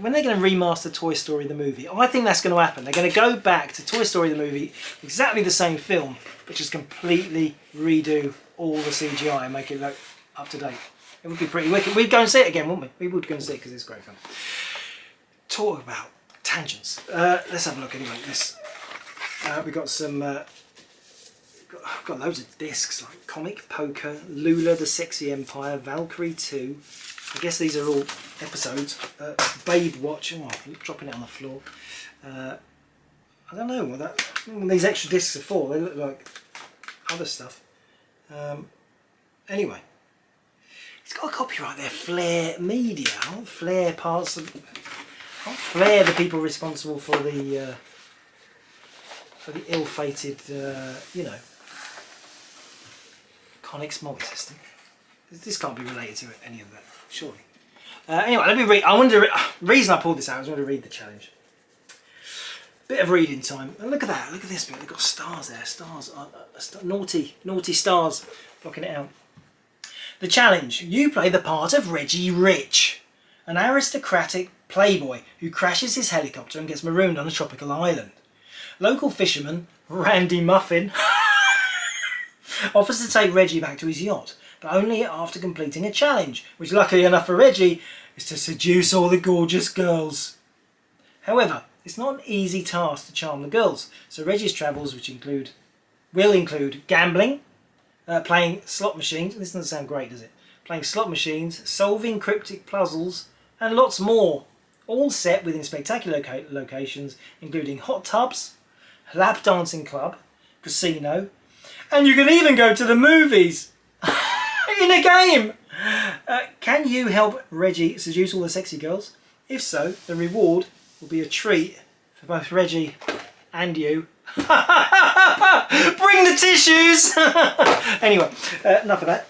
When they're going to remaster Toy Story the movie, I think that's going to happen. They're going to go back to Toy Story the movie, exactly the same film, but just completely redo all the CGI and make it look up to date. It would be pretty wicked. We'd go and see it again, wouldn't we? We would go and see it because it's a great film. Talk about tangents. Let's have a look anyway. We've got some I've got loads of discs like Comic Poker, Lula the Sexy Empire, Valkyrie 2. I guess these are all episodes. Babe Watch. Oh, I'm dropping it on the floor. I don't know what these extra discs are for. They look like other stuff. Anyway, it's got a copyright there. Flair Media. I want Flair parts of. I want Flair the people responsible for the ill-fated, you know, Conix multi-system. This can't be related to any of that, surely. Anyway, let me read. Reason I pulled this out is I want to read the challenge. Bit of reading time. And look at that. Look at this bit. They've got stars there. Stars. Naughty stars blocking it out. The challenge. You play the part of Reggie Rich, an aristocratic playboy who crashes his helicopter and gets marooned on a tropical island. Local fisherman Randy Muffin offers to take Reggie back to his yacht, but only after completing a challenge, which luckily enough for Reggie is to seduce all the gorgeous girls. However, it's not an easy task to charm the girls, so Reggie's travels will include gambling, playing slot machines. This doesn't sound great, does it? Playing slot machines, solving cryptic puzzles, and lots more. All set within spectacular locations, including hot tubs, lap dancing club, casino, and you can even go to the movies in a game. Can you help Reggie seduce all the sexy girls? If so, the reward will be a treat for both Reggie and you. Bring the tissues. Anyway, enough of that.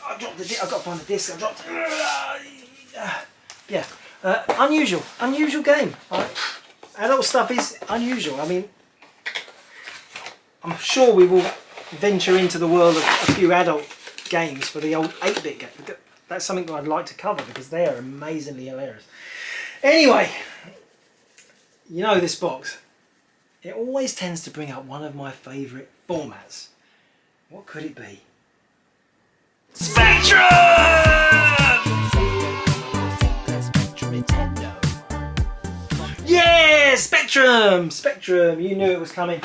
I dropped the disc. I've got to find the disc. I dropped it. Yeah. Unusual game. Adult stuff is unusual. I mean, I'm sure we will venture into the world of a few adult games for the old 8-bit game. That's something that I'd like to cover because they are amazingly hilarious. Anyway, you know this box. It always tends to bring up one of my favourite formats. What could it be? Spectrum! Yeah, Spectrum! Spectrum, you knew it was coming.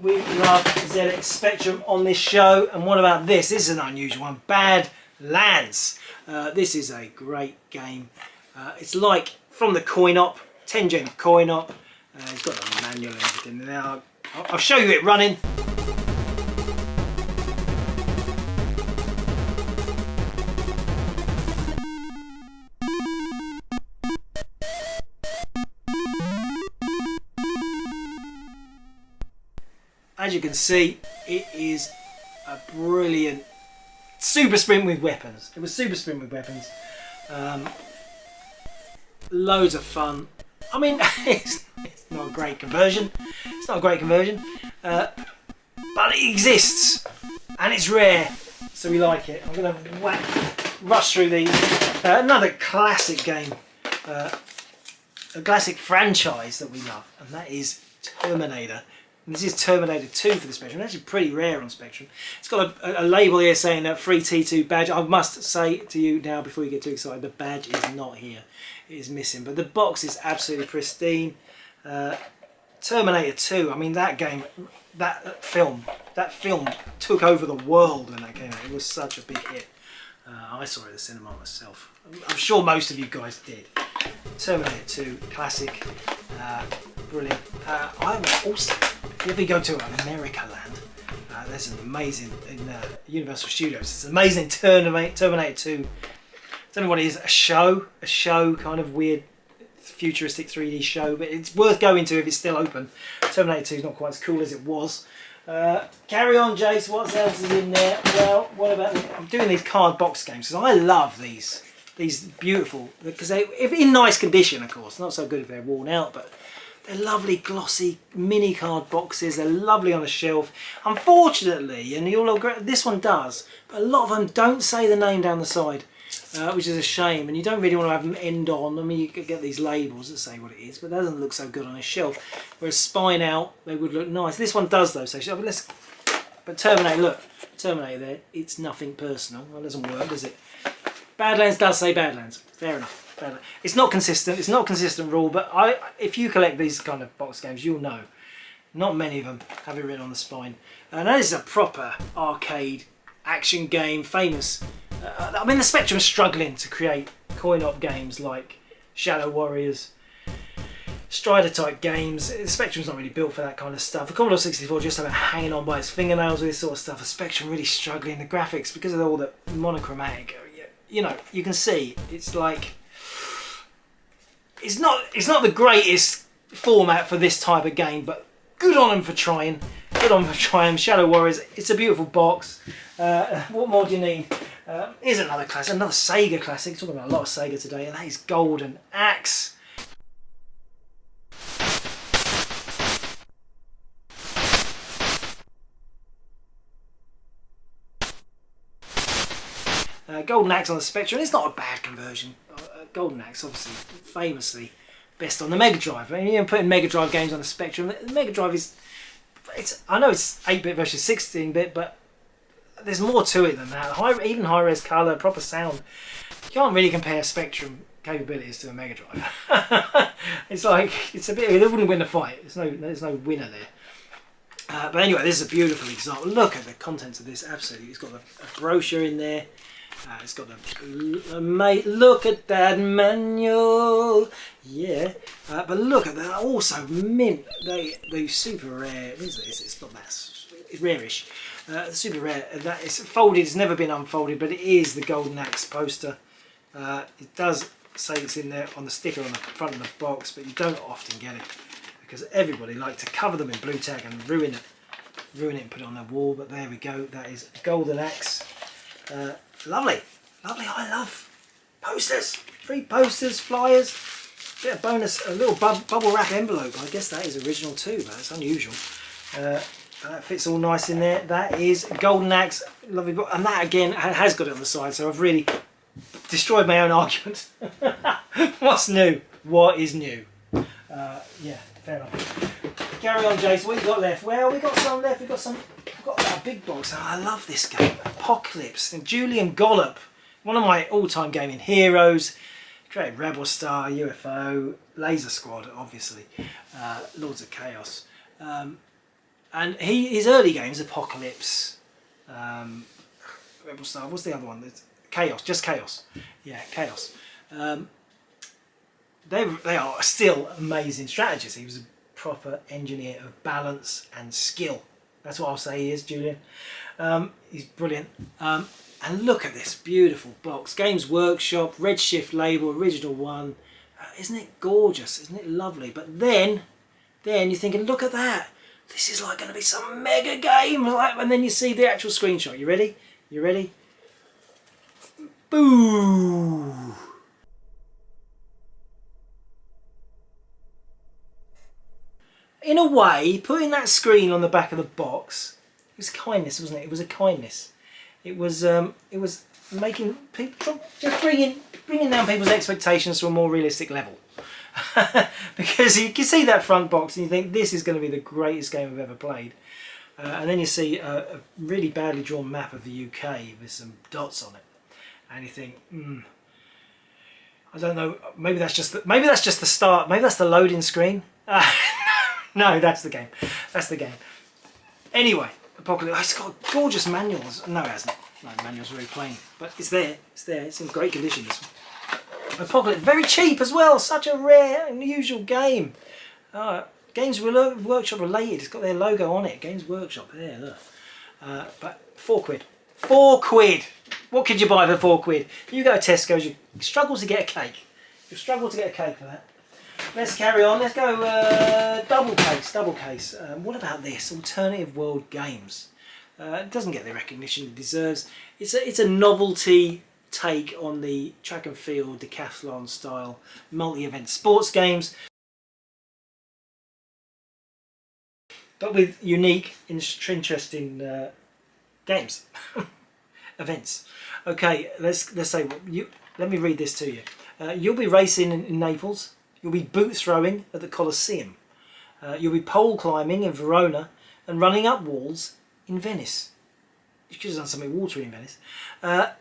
We love ZX Spectrum on this show. And what about this? This is an unusual one. Badlands. This is a great game. It's like from the coin-op, 10-gen coin-op. It's got a manual and everything. Now, I'll show you it running. As you can see, it is a brilliant Super Sprint with weapons. It was Super Sprint with weapons. Loads of fun. I mean, it's not a great conversion. It's not a great conversion, but it exists and it's rare, so we like it. I'm going to rush through these. Another classic game, a classic franchise that we love, and that is Terminator. And this is Terminator 2 for the Spectrum. It's actually pretty rare on Spectrum. It's got a label here saying that free T2 badge. I must say to you now, before you get too excited, the badge is not here. It is missing. But the box is absolutely pristine. Terminator 2, I mean that game, that film took over the world when that came out. It was such a big hit. I saw it at the cinema myself. I'm sure most of you guys did. Terminator 2, classic, brilliant. I'm also, if you ever go to America Land, there's an amazing, in Universal Studios, there's an amazing Terminator 2, I don't know what it is, a show, kind of weird, futuristic 3D show, but it's worth going to if it's still open. Terminator 2 is not quite as cool as it was. Carry on, Jace, what else is in there? Well, what about, I'm doing these card box games, because I love these beautiful, because if in nice condition, of course, not so good if they're worn out, but they're lovely glossy mini card boxes. They're lovely on a shelf. Unfortunately, and you'll agree, this one does, but a lot of them don't say the name down the side, which is a shame, and you don't really want to have them end on. I mean, you could get these labels that say what it is, but that doesn't look so good on a shelf. Whereas spine out, they would look nice. This one does though, so but Terminator, look, Terminator there, it's nothing personal. That doesn't work, does it? Badlands does say Badlands. Fair enough. It's not consistent. It's not a consistent rule, but if you collect these kind of box games, you'll know Not many of them have it written on the spine. And that is a proper arcade action game, famous. I mean, the Spectrum's struggling to create coin-op games like Shadow Warriors, Strider type games. The Spectrum's not really built for that kind of stuff. The Commodore 64 just about hanging on by its fingernails with this sort of stuff. The Spectrum really struggling. The graphics, because of all the monochromatic, you know, you can see it's like it's not the greatest format for this type of game, but good on them for trying. Good on them for trying. Shadow Warriors. It's a beautiful box. What more do you need? Here's another classic, another Sega classic. Talking about a lot of Sega today, and that is Golden Axe. Golden Axe on the Spectrum. It's not a bad conversion. Golden Axe, obviously, famously best on the Mega Drive. I mean, you're putting Mega Drive games on the Spectrum. The Mega Drive is, I know it's 8-bit versus 16-bit, but there's more to it than that. Even high-res colour, proper sound. You can't really compare Spectrum capabilities to a Mega Drive. It's like, it's a bit, they wouldn't win the fight. There's no winner there. But anyway, this is a beautiful example. Look at the contents of this, absolutely. It's got a brochure in there. It's got look at that manual, yeah. But look at that, also mint. They super rare. It's not that. It's rarish. Super rare. That is folded. It's never been unfolded, but it is the Golden Axe poster. It does say it's in there on the sticker on the front of the box, but you don't often get it because everybody likes to cover them in blue tack and ruin it and put it on their wall. But there we go. That is Golden Axe. Lovely, lovely. I love posters, free posters, flyers, bit of bonus, a little bubble wrap envelope. I guess that is original too, but it's unusual. That fits all nice in there. That is Golden Axe, lovely book, and that again has got it on the side. So I've really destroyed my own argument. What's new? What is new? Yeah, fair enough. Carry on, Jace. What you got left? Well, we got some left. We've got a big box. Oh, I love this game. Apocalypse. And Julian Gollop, one of my all-time gaming heroes. Created Rebel Star, UFO, Laser Squad, obviously, Lords of Chaos. And his early games, Apocalypse, Rebel Star. What's the other one? Chaos. Just Chaos. Yeah, Chaos. They are still amazing strategists. He was a proper engineer of balance and skill. That's what I'll say he is, Julian. He's brilliant. And look at this beautiful box. Games Workshop, Redshift label, original one. Isn't it gorgeous? Isn't it lovely? But then you're thinking, look at that. This is like going to be some mega game. And then you see the actual screenshot. You ready? You ready? Boo! In a way, putting that screen on the back of the box, it was kindness, wasn't it? It was a kindness. It was making people, just bringing down people's expectations to a more realistic level. Because you can see that front box and you think this is going to be the greatest game I've ever played. And then you see a really badly drawn map of the UK with some dots on it, and you think, I don't know. Maybe that's just the start. Maybe that's the loading screen. No, that's the game. That's the game. Anyway, Apocalypse. It's got gorgeous manuals. No, it hasn't. No, the manual's very plain, but it's there. It's there. It's in great condition. This one. Apocalypse, very cheap as well. Such a rare, unusual game. Games Workshop related. It's got their logo on it. Games Workshop. There, look. But £4. £4. What could you buy for £4? You go to Tesco's, you struggle to get a cake. You struggle to get a cake for that. Let's carry on. Let's go double case. What about this? Alternative World Games. It doesn't get the recognition it deserves. It's a novelty take on the track and field decathlon style multi-event sports games, but with unique, interesting games, events. Okay, let's say let me read this to you. You'll be racing in Naples. You'll be boot throwing at the Colosseum. You'll be pole climbing in Verona and running up walls in Venice. You could have done something watery in Venice.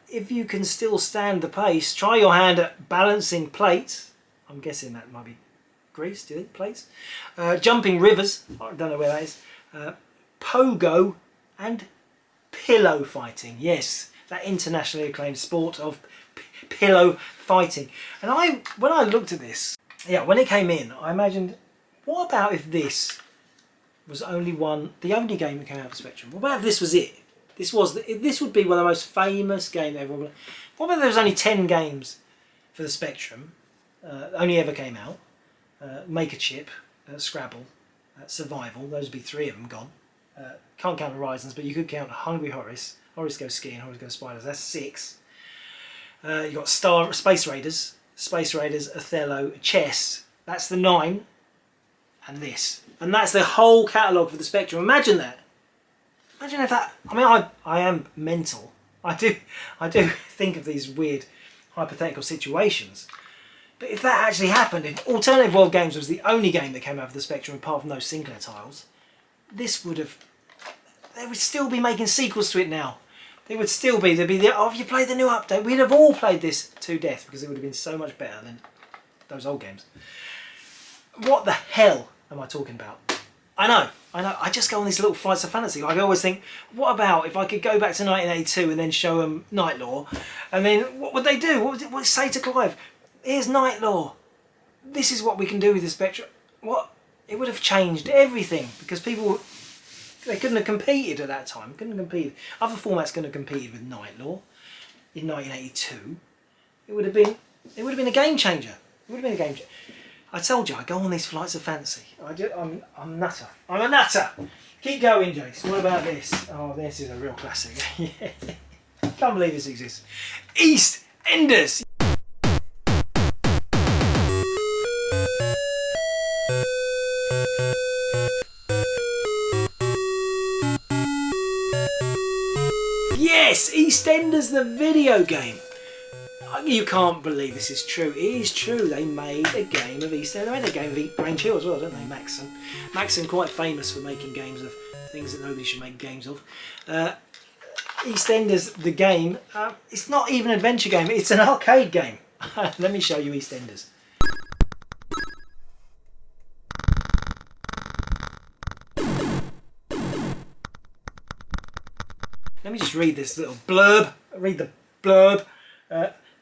If you can still stand the pace, try your hand at balancing plates. I'm guessing that might be Greece, do you think, plays? Jumping Rivers, I don't know where that is. Pogo and pillow fighting. Yes, that internationally acclaimed sport of pillow fighting. And when I looked at this, yeah, when it came in, I imagined, what about if this was the only game that came out of the Spectrum? What about if this was it? This would be one of the most famous games ever. What about if there was only 10 games for the Spectrum, only ever came out? Make a Chip, Scrabble, Survival, those would be 3 of them gone. Can't count Horizons, but you could count Hungry Horace, Horace Goes Skiing, Horace Goes Spiders, that's 6. You've got Space Raiders, Othello, Chess, that's the 9, and this. And that's the whole catalogue for the Spectrum. Imagine that. Imagine if that, I mean, I am mental. I do think of these weird hypothetical situations. But if that actually happened, if Alternative World Games was the only game that came out of the Spectrum apart from those Sinclair tiles, they would still be making sequels to it now. There'd be oh, have you played the new update? We'd have all played this to death because it would have been so much better than those old games. What the hell am I talking about? I know. I just go on these little flights of fantasy. Like I always think, what about if I could go back to 1982 and then show them Night Law? And then what would they do? What would it say to Clive? Here's Night Law. This is what we can do with the Spectrum. What? It would have changed everything because they couldn't have competed at that time. Couldn't have competed. Other formats couldn't have competed with Night Law in 1982. It would have been a game changer. It would have been a game changer. I told you, I go on these flights of fantasy. I'm a nutter. I'm a nutter. Keep going, Jace. What about this? Oh, this is a real classic. Yeah. Can't believe this exists. EastEnders. Yes, EastEnders, the video game. You can't believe this is true. It is true. They made a game of EastEnders. They made a game of Grange Hill as well, don't they? Maxon, quite famous for making games of things that nobody should make games of. EastEnders, the game, it's not even an adventure game. It's an arcade game. Let me show you EastEnders. Let me just read this little blurb. Read the blurb.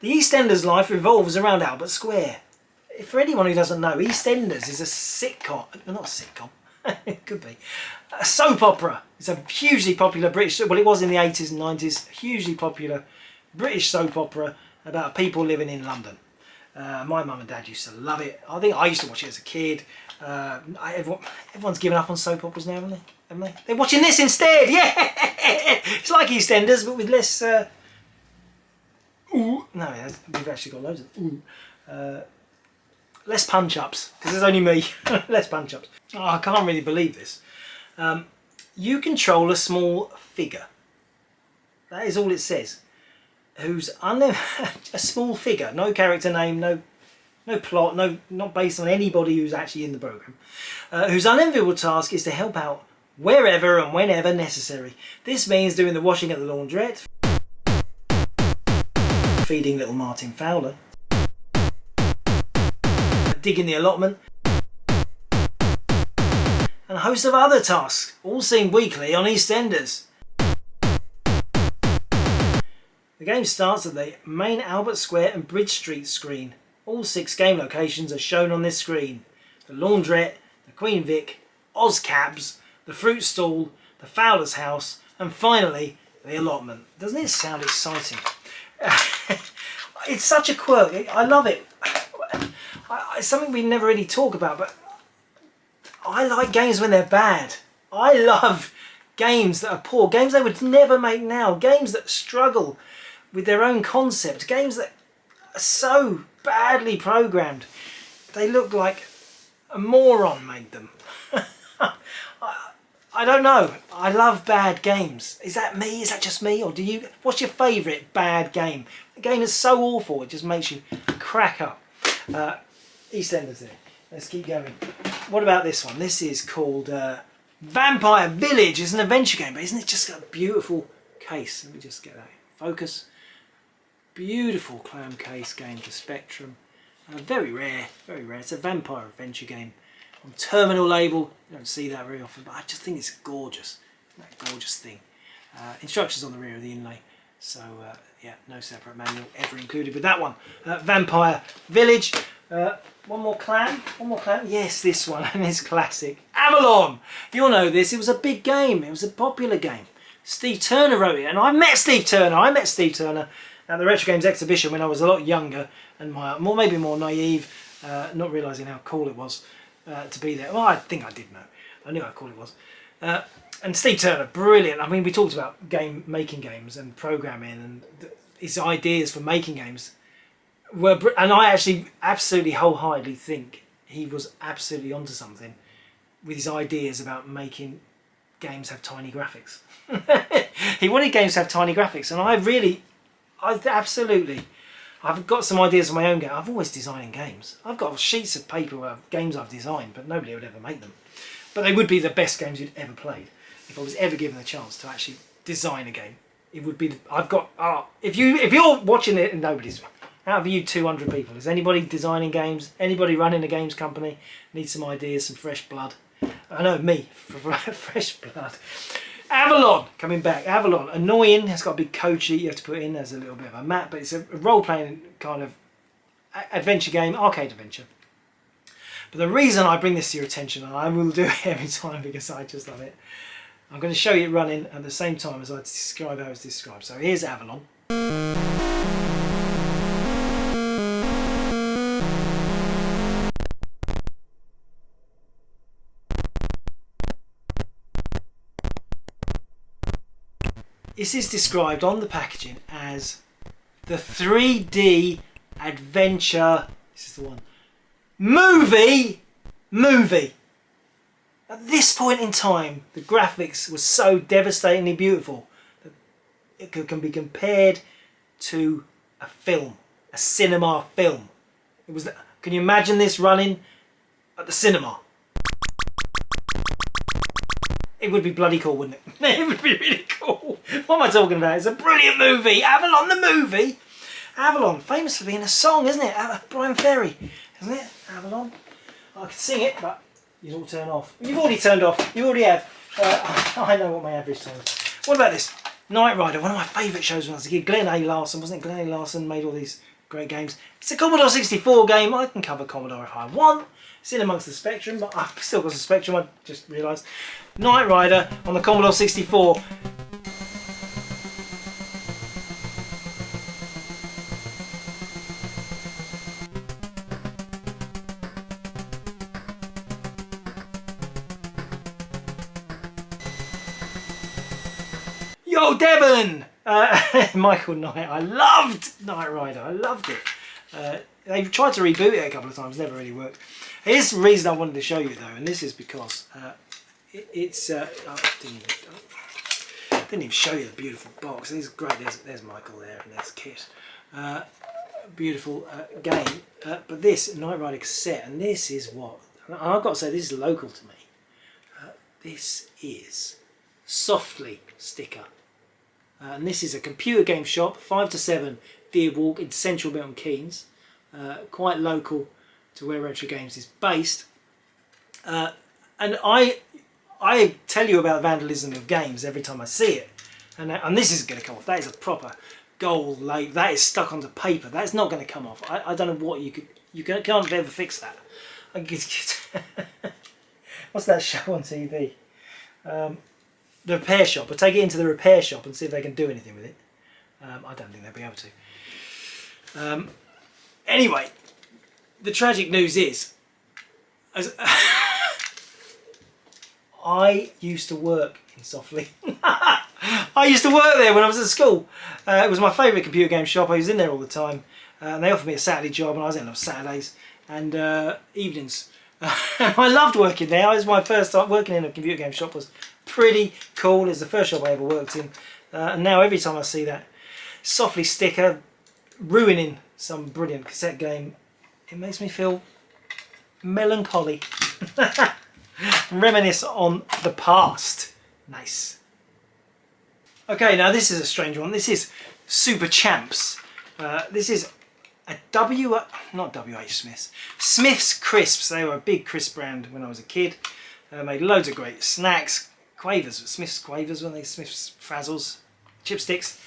The EastEnders life revolves around Albert Square. For anyone who doesn't know, EastEnders is a sitcom. Not a sitcom. It could be. A soap opera. It's a hugely popular British... Well, it was in the 80s and 90s. Hugely popular British soap opera about people living in London. My mum and dad used to love it. I think I used to watch it as a kid. Everyone's given up on soap operas now, haven't they? They're watching this instead. Yeah! It's like EastEnders, but with less... Ooh. No, we've actually got loads of ooh. Less punch-ups, because there's only me. Less punch-ups. Oh, I can't really believe this. You control a small figure. That is all it says. Who's a small figure, no character name, no plot, not based on anybody who's actually in the program. Whose unenviable task is to help out wherever and whenever necessary. This means doing the washing at the laundrette, feeding little Martin Fowler, digging the allotment, and a host of other tasks, all seen weekly on EastEnders. The game starts at the main Albert Square and Bridge Street screen. All 6 game locations are shown on this screen. The laundrette, the Queen Vic, Ozcabs, the fruit stall, the Fowler's house, and finally the allotment. Doesn't it sound exciting? It's such a quirk. I love it. It's something we never really talk about, but I like games when they're bad. I love games that are poor, games they would never make now, games that struggle with their own concept, games that are so badly programmed they look like a moron made them. I don't know. I love bad games. Is that me? Is that just me? Or do you? What's your favourite bad game? A game that's so awful it just makes you crack up. EastEnders there. Let's keep going. What about this one? This is called Vampire Village. It's an adventure game, but isn't it just got a beautiful case? Let me just get that in focus. Beautiful clam case game for Spectrum. Very rare, very rare. It's a vampire adventure game on Terminal label. You don't see that very often, but I just think it's gorgeous. That gorgeous thing. Instructions on the rear of the inlay. So yeah, no separate manual ever included with that one. Vampire Village. One more clan. Yes, this one, and it's classic. Avalon. You'll know this. It was a big game. It was a popular game. Steve Turner wrote it, and I met Steve Turner. At the Retrogames exhibition when I was a lot younger and maybe more naive, not realising how cool it was to be there. Well, I think I did know. I knew how cool it was. And Steve Turner, brilliant. I mean, we talked about making games and programming and his ideas for making games and I actually absolutely wholeheartedly think he was absolutely onto something with his ideas about making games have tiny graphics. He wanted games to have tiny graphics, and I've got some ideas of my own game. I've always designing games. I've got sheets of paper of games I've designed, but nobody would ever make them. But they would be the best games you'd ever played. If I was ever given the chance to actually design a game, it would be. If you're watching it and nobody's out of you 200 people, is anybody designing games? Anybody running a games company? Need some ideas, some fresh blood. I know me, fresh blood. Avalon, coming back. Avalon, annoying. It's got a big code sheet you have to put in. There's a little bit of a map, but it's a role-playing kind of adventure game, arcade adventure. But the reason I bring this to your attention, and I will do it every time because I just love it, I'm going to show you it running at the same time as I describe how it's described. So here's Avalon. This is described on the packaging as the 3D adventure, this is the one, movie. At this point in time, the graphics was so devastatingly beautiful that it can be compared to a film, a cinema film. Can you imagine this running at the cinema? It would be bloody cool, wouldn't it? It would be really cool. What am I talking about? It's a brilliant movie. Avalon the movie. Avalon, famous for being a song, isn't it? Brian Ferry, isn't it? Avalon. I could sing it, but you'd all turn off. You've already turned off. You already have. I know what my average time is. What about this? Knight Rider, one of my favourite shows when I was a kid. Glenn A. Larson, wasn't it? Glenn A. Larson made all these great games. It's a Commodore 64 game. I can cover Commodore if I want. It's in amongst the Spectrum, but I've still got some Spectrum, I just realised. Knight Rider on the Commodore 64. Yo, Devon! Michael Knight. I loved Knight Rider. I loved it. They tried to reboot it a couple of times, never really worked. Here's the reason I wanted to show you though, and this is because it's. I didn't even show you the beautiful box. This is great. There's Michael there, and there's Kit. Beautiful game. But this Knight Rider cassette, and this is what. And I've got to say, this is local to me. This is Softly sticker. And this is a computer game shop, 5 to 7 Deer Walk in Central Milton Keynes. Quite local to where Retrogames is based. And I tell you about vandalism of games every time I see it. And this isn't going to come off. That is a proper gold lace. That is stuck onto paper. That's not going to come off. I don't know what you can't ever fix that. What's that show on TV? The repair shop. I'll take it into the repair shop and see if they can do anything with it. I don't think they'll be able to. Anyway, the tragic news is, I used to work in Softly. I used to work there when I was at school. It was my favourite computer game shop. I was in there all the time. And they offered me a Saturday job, and I was in on Saturdays and evenings. I loved working there. It was my first time working in a computer game shop. Was pretty cool. It was the first shop I ever worked in. And now every time I see that Softly sticker ruining some brilliant cassette game, it makes me feel melancholy. Reminisce on the past. Nice. Okay, now this is a strange one. This is Super Champs. This is not W.H. Smith's, Smith's Crisps. They were a big crisp brand when I was a kid. Made loads of great snacks. Quavers, Smith's Quavers, weren't they? Smith's Frazzles, chipsticks.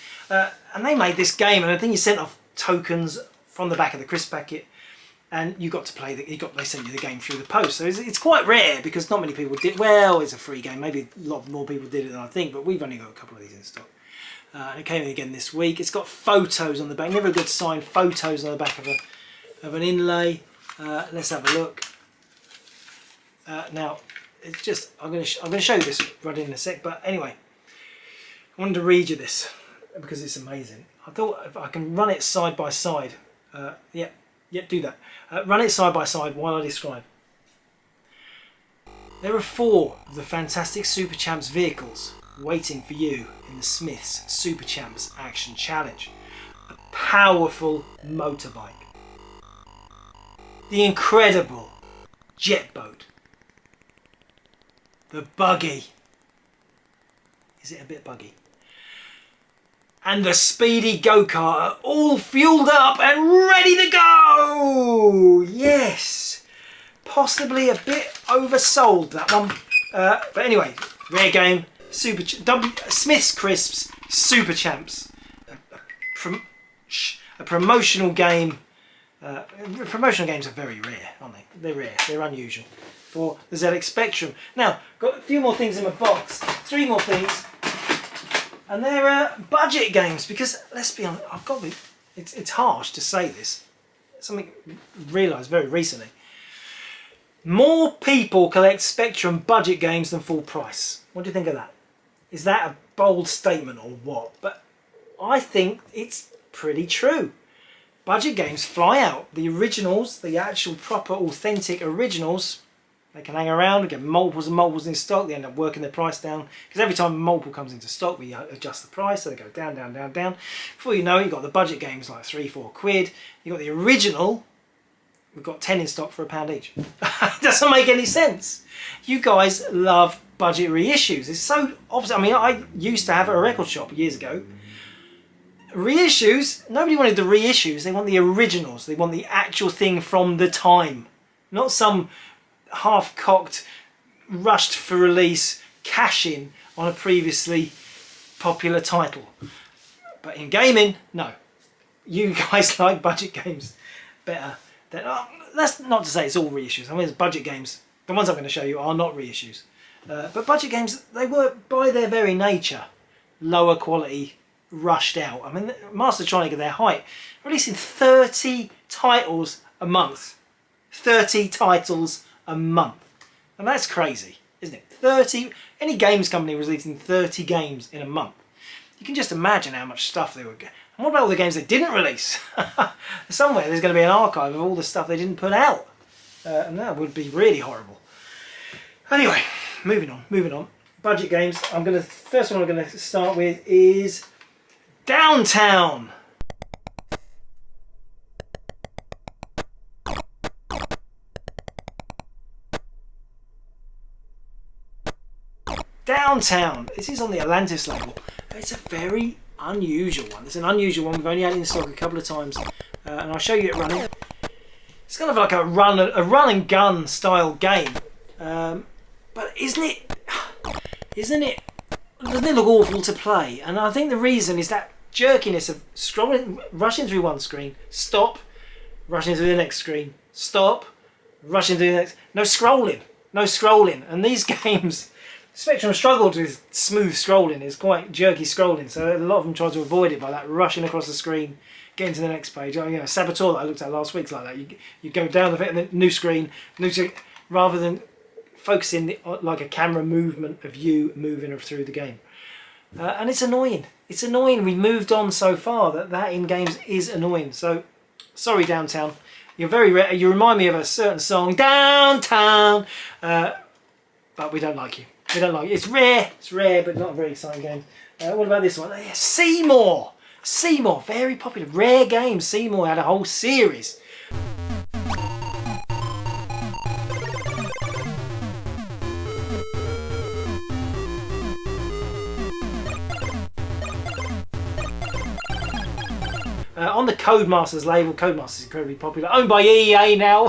And they made this game, and I think you sent off tokens from the back of the crisp packet, and you got to play they sent you the game through the post. So it's quite rare because not many people did. Well, it's a free game. Maybe a lot more people did it than I think, but we've only got a couple of these in stock. And it came in again this week. It's got photos on the back. Never a good sign. Photos on the back of an inlay. Let's have a look. Now, it's just I'm going to show you this right in a sec. But anyway, I wanted to read you this because it's amazing. I thought if I can run it side by side. Yeah, do that. Run it side by side while I describe. There are 4 of the fantastic Super Champs vehicles waiting for you in the Smith's Super Champs Action Challenge. A powerful motorbike. The incredible jet boat. The buggy. Is it a bit buggy? And the speedy go-kart are all fueled up and ready to go! Yes! Possibly a bit oversold, that one. But anyway, rare game. Smith's Crisps Super Champs. A promotional game. Promotional games are very rare, aren't they? They're rare. They're unusual for the ZX Spectrum. Now, got a few more things in my box. 3 more things. And they're budget games, because let's be honest, it's harsh to say this. Something I realised very recently. More people collect Spectrum budget games than full price. What do you think of that? Is that a bold statement or what? But I think it's pretty true. Budget games fly out. The originals, the actual proper authentic originals, they can hang around and get multiples and multiples in stock. They end up working their price down, because every time a multiple comes into stock we adjust the price, so they go down, down, down, down. Before you know it, you've got the budget games like 3-4 quid. You've got the original, we've got 10 in stock for £1 each. It doesn't make any sense. You guys love budget reissues. It's so obvious. I mean, I used to have a record shop years ago. Reissues, nobody wanted the reissues, they want the originals. They want the actual thing from the time, not some half-cocked, rushed for release cash-in on a previously popular title. But in gaming, no. You guys like budget games better than... that's not to say it's all reissues. I mean, it's budget games. The ones I'm going to show you are not reissues. But budget games, they were, by their very nature, lower quality, rushed out. I mean, Mastertronic at their height, releasing 30 titles a month. 30 titles a month. And that's crazy, isn't it? 30, any games company releasing 30 games in a month. You can just imagine how much stuff they would get. And what about all the games they didn't release? Somewhere there's going to be an archive of all the stuff they didn't put out. And that would be really horrible. Anyway, moving on. Budget games. First one I'm going to start with is Downtown. Downtown. This is on the Atlantis label. It's a very unusual one. It's an unusual one. We've only had it in stock a couple of times, and I'll show you it running. It's kind of like a run and gun style game, but isn't it? Doesn't it look awful to play? And I think the reason is that jerkiness of scrolling, rushing through one screen, stop, rushing through the next screen, stop, rushing through the next. No scrolling, and these games. Spectrum struggled with smooth scrolling. It's quite jerky scrolling, so a lot of them try to avoid it by that rushing across the screen, getting to the next page. You know, Saboteur that I looked at last week's like that. You go down the bit and then new screen, rather than focusing like a camera movement of you moving through the game. And it's annoying. It's annoying. We've moved on so far that in games is annoying. So sorry, Downtown. You're very rare. You remind me of a certain song, Downtown, but we don't like you. We don't like it. It's rare, but not a very exciting game. What about this one? Yeah, Seymour, very popular, rare game. Seymour had a whole series. on the Codemasters label. Codemasters is incredibly popular, owned by EA now.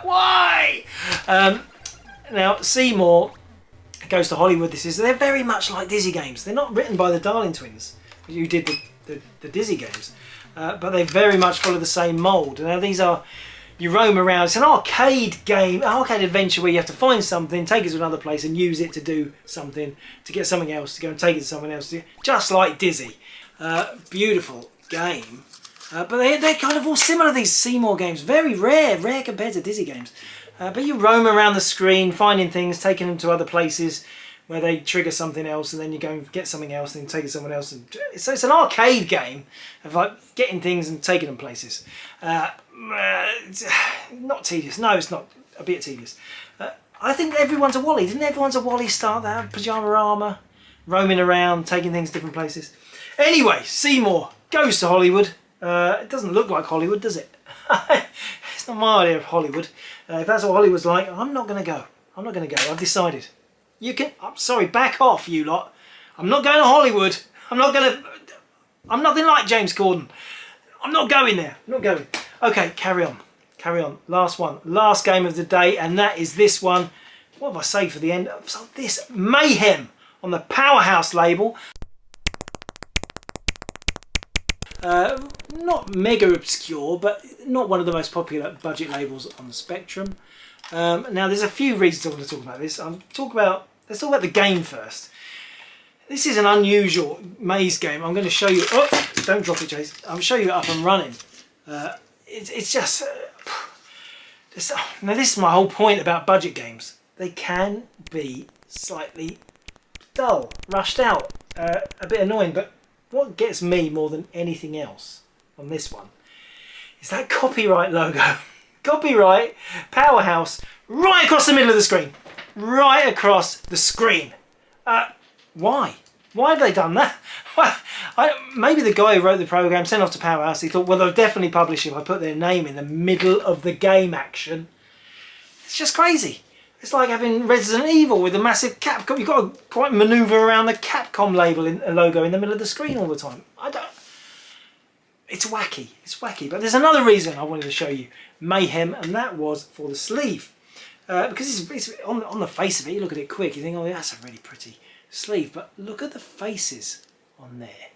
Why? Now Seymour Goes to Hollywood. They're very much like Dizzy Games. They're not written by the Darling twins who did the Dizzy Games, but they very much follow the same mould. Now these are, you roam around. It's an arcade game, an arcade adventure where you have to find something, take it to another place, and use it to do something, to get something else, to go and take it to someone else. Just like Dizzy. Beautiful game. But they're kind of all similar, these Seymour games. Very rare compared to Dizzy Games. But you roam around the screen, finding things, taking them to other places where they trigger something else, and then you go and get something else, and then take it to someone else. And so it's an arcade game of like getting things and taking them places. Not tedious. No, it's not. A bit tedious. I think everyone's a Wally. Didn't everyone's a Wally start that? Pyjama armour, roaming around, taking things to different places. Anyway, Seymour Goes to Hollywood. It doesn't look like Hollywood, does it? It's not my idea of Hollywood. If that's what Hollywood's like, I'm not going to go. I'm not going to go. I've decided. You can. I'm sorry. Back off, you lot. I'm not going to Hollywood. I'm not going to. I'm nothing like James Corden. I'm not going there. I'm not going. Okay, carry on. Carry on. Last one. Last game of the day, and that is this one. What have I saved for the end? So this Mayhem on the Powerhouse label. Not mega obscure, but not one of the most popular budget labels on the spectrum. Now, there's a few reasons I want to talk about this. Let's talk about the game first. This is an unusual maze game. I'm going to show you. Oh, don't drop it, Chase. I'll show you it up and running. It's just. Now, this is my whole point about budget games. They can be slightly dull, rushed out, a bit annoying, but what gets me more than anything else on this one is that copyright logo. Copyright, Powerhouse, right across the middle of the screen. Right across the screen. Why? Why have they done that? Maybe the guy who wrote the program sent off to Powerhouse. He thought, well, they'll definitely publish it if I put their name in the middle of the game action. It's just crazy. It's like having Resident Evil with a massive Capcom. You've got to quite manoeuvre around the Capcom label logo in the middle of the screen all the time. It's wacky. It's wacky. But there's another reason I wanted to show you Mayhem, and that was for the sleeve. Because it's on the face of it, you look at it quick, you think, oh, that's a really pretty sleeve. But look at the faces on there.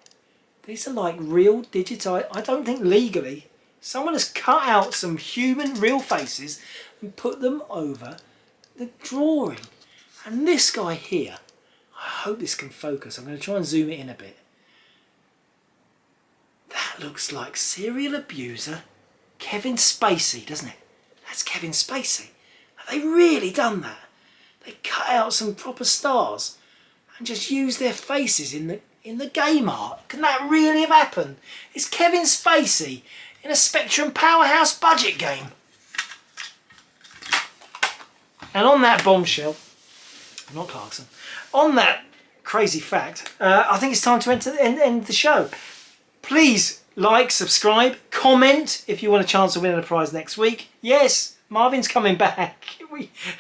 These are like real digitized. I don't think legally. Someone has cut out some human real faces and put them over the drawing. And this guy here, I hope this can focus. I'm going to try and zoom it in a bit. That looks like serial abuser Kevin Spacey, doesn't it? That's Kevin Spacey. Have they really done that? They cut out some proper stars and just use their faces in the game art. Can that really have happened? It's Kevin Spacey in a Spectrum Powerhouse budget game. And on that bombshell, not Clarkson, on that crazy fact, I think it's time to end the show. Please like, subscribe, comment if you want a chance to win a prize next week. Yes, Marvin's coming back.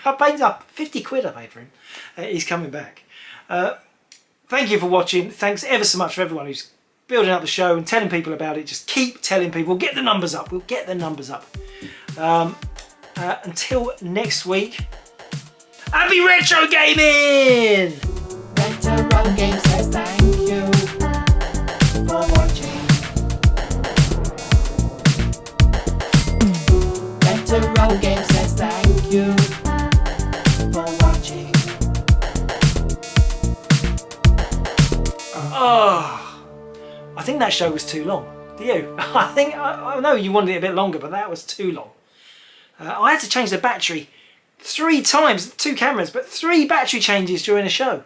I paid up 50 quid I paid for him. He's coming back. Thank you for watching. Thanks ever so much for everyone who's building up the show and telling people about it. Just keep telling people. We'll get the numbers up. We'll get the numbers up. Until next week, happy retro gaming! Retrogames says thank you for watching. Retrogames says thank you for watching. Oh, I think that show was too long. Do you? I know you wanted it a bit longer, but that was too long. I had to change the battery 3 times, 2 cameras, but 3 battery changes during a show.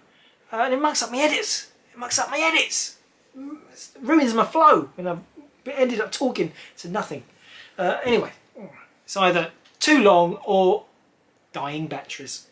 And it mucks up my edits. It ruins my flow, and I've ended up talking to nothing. Anyway, it's either too long or dying batteries.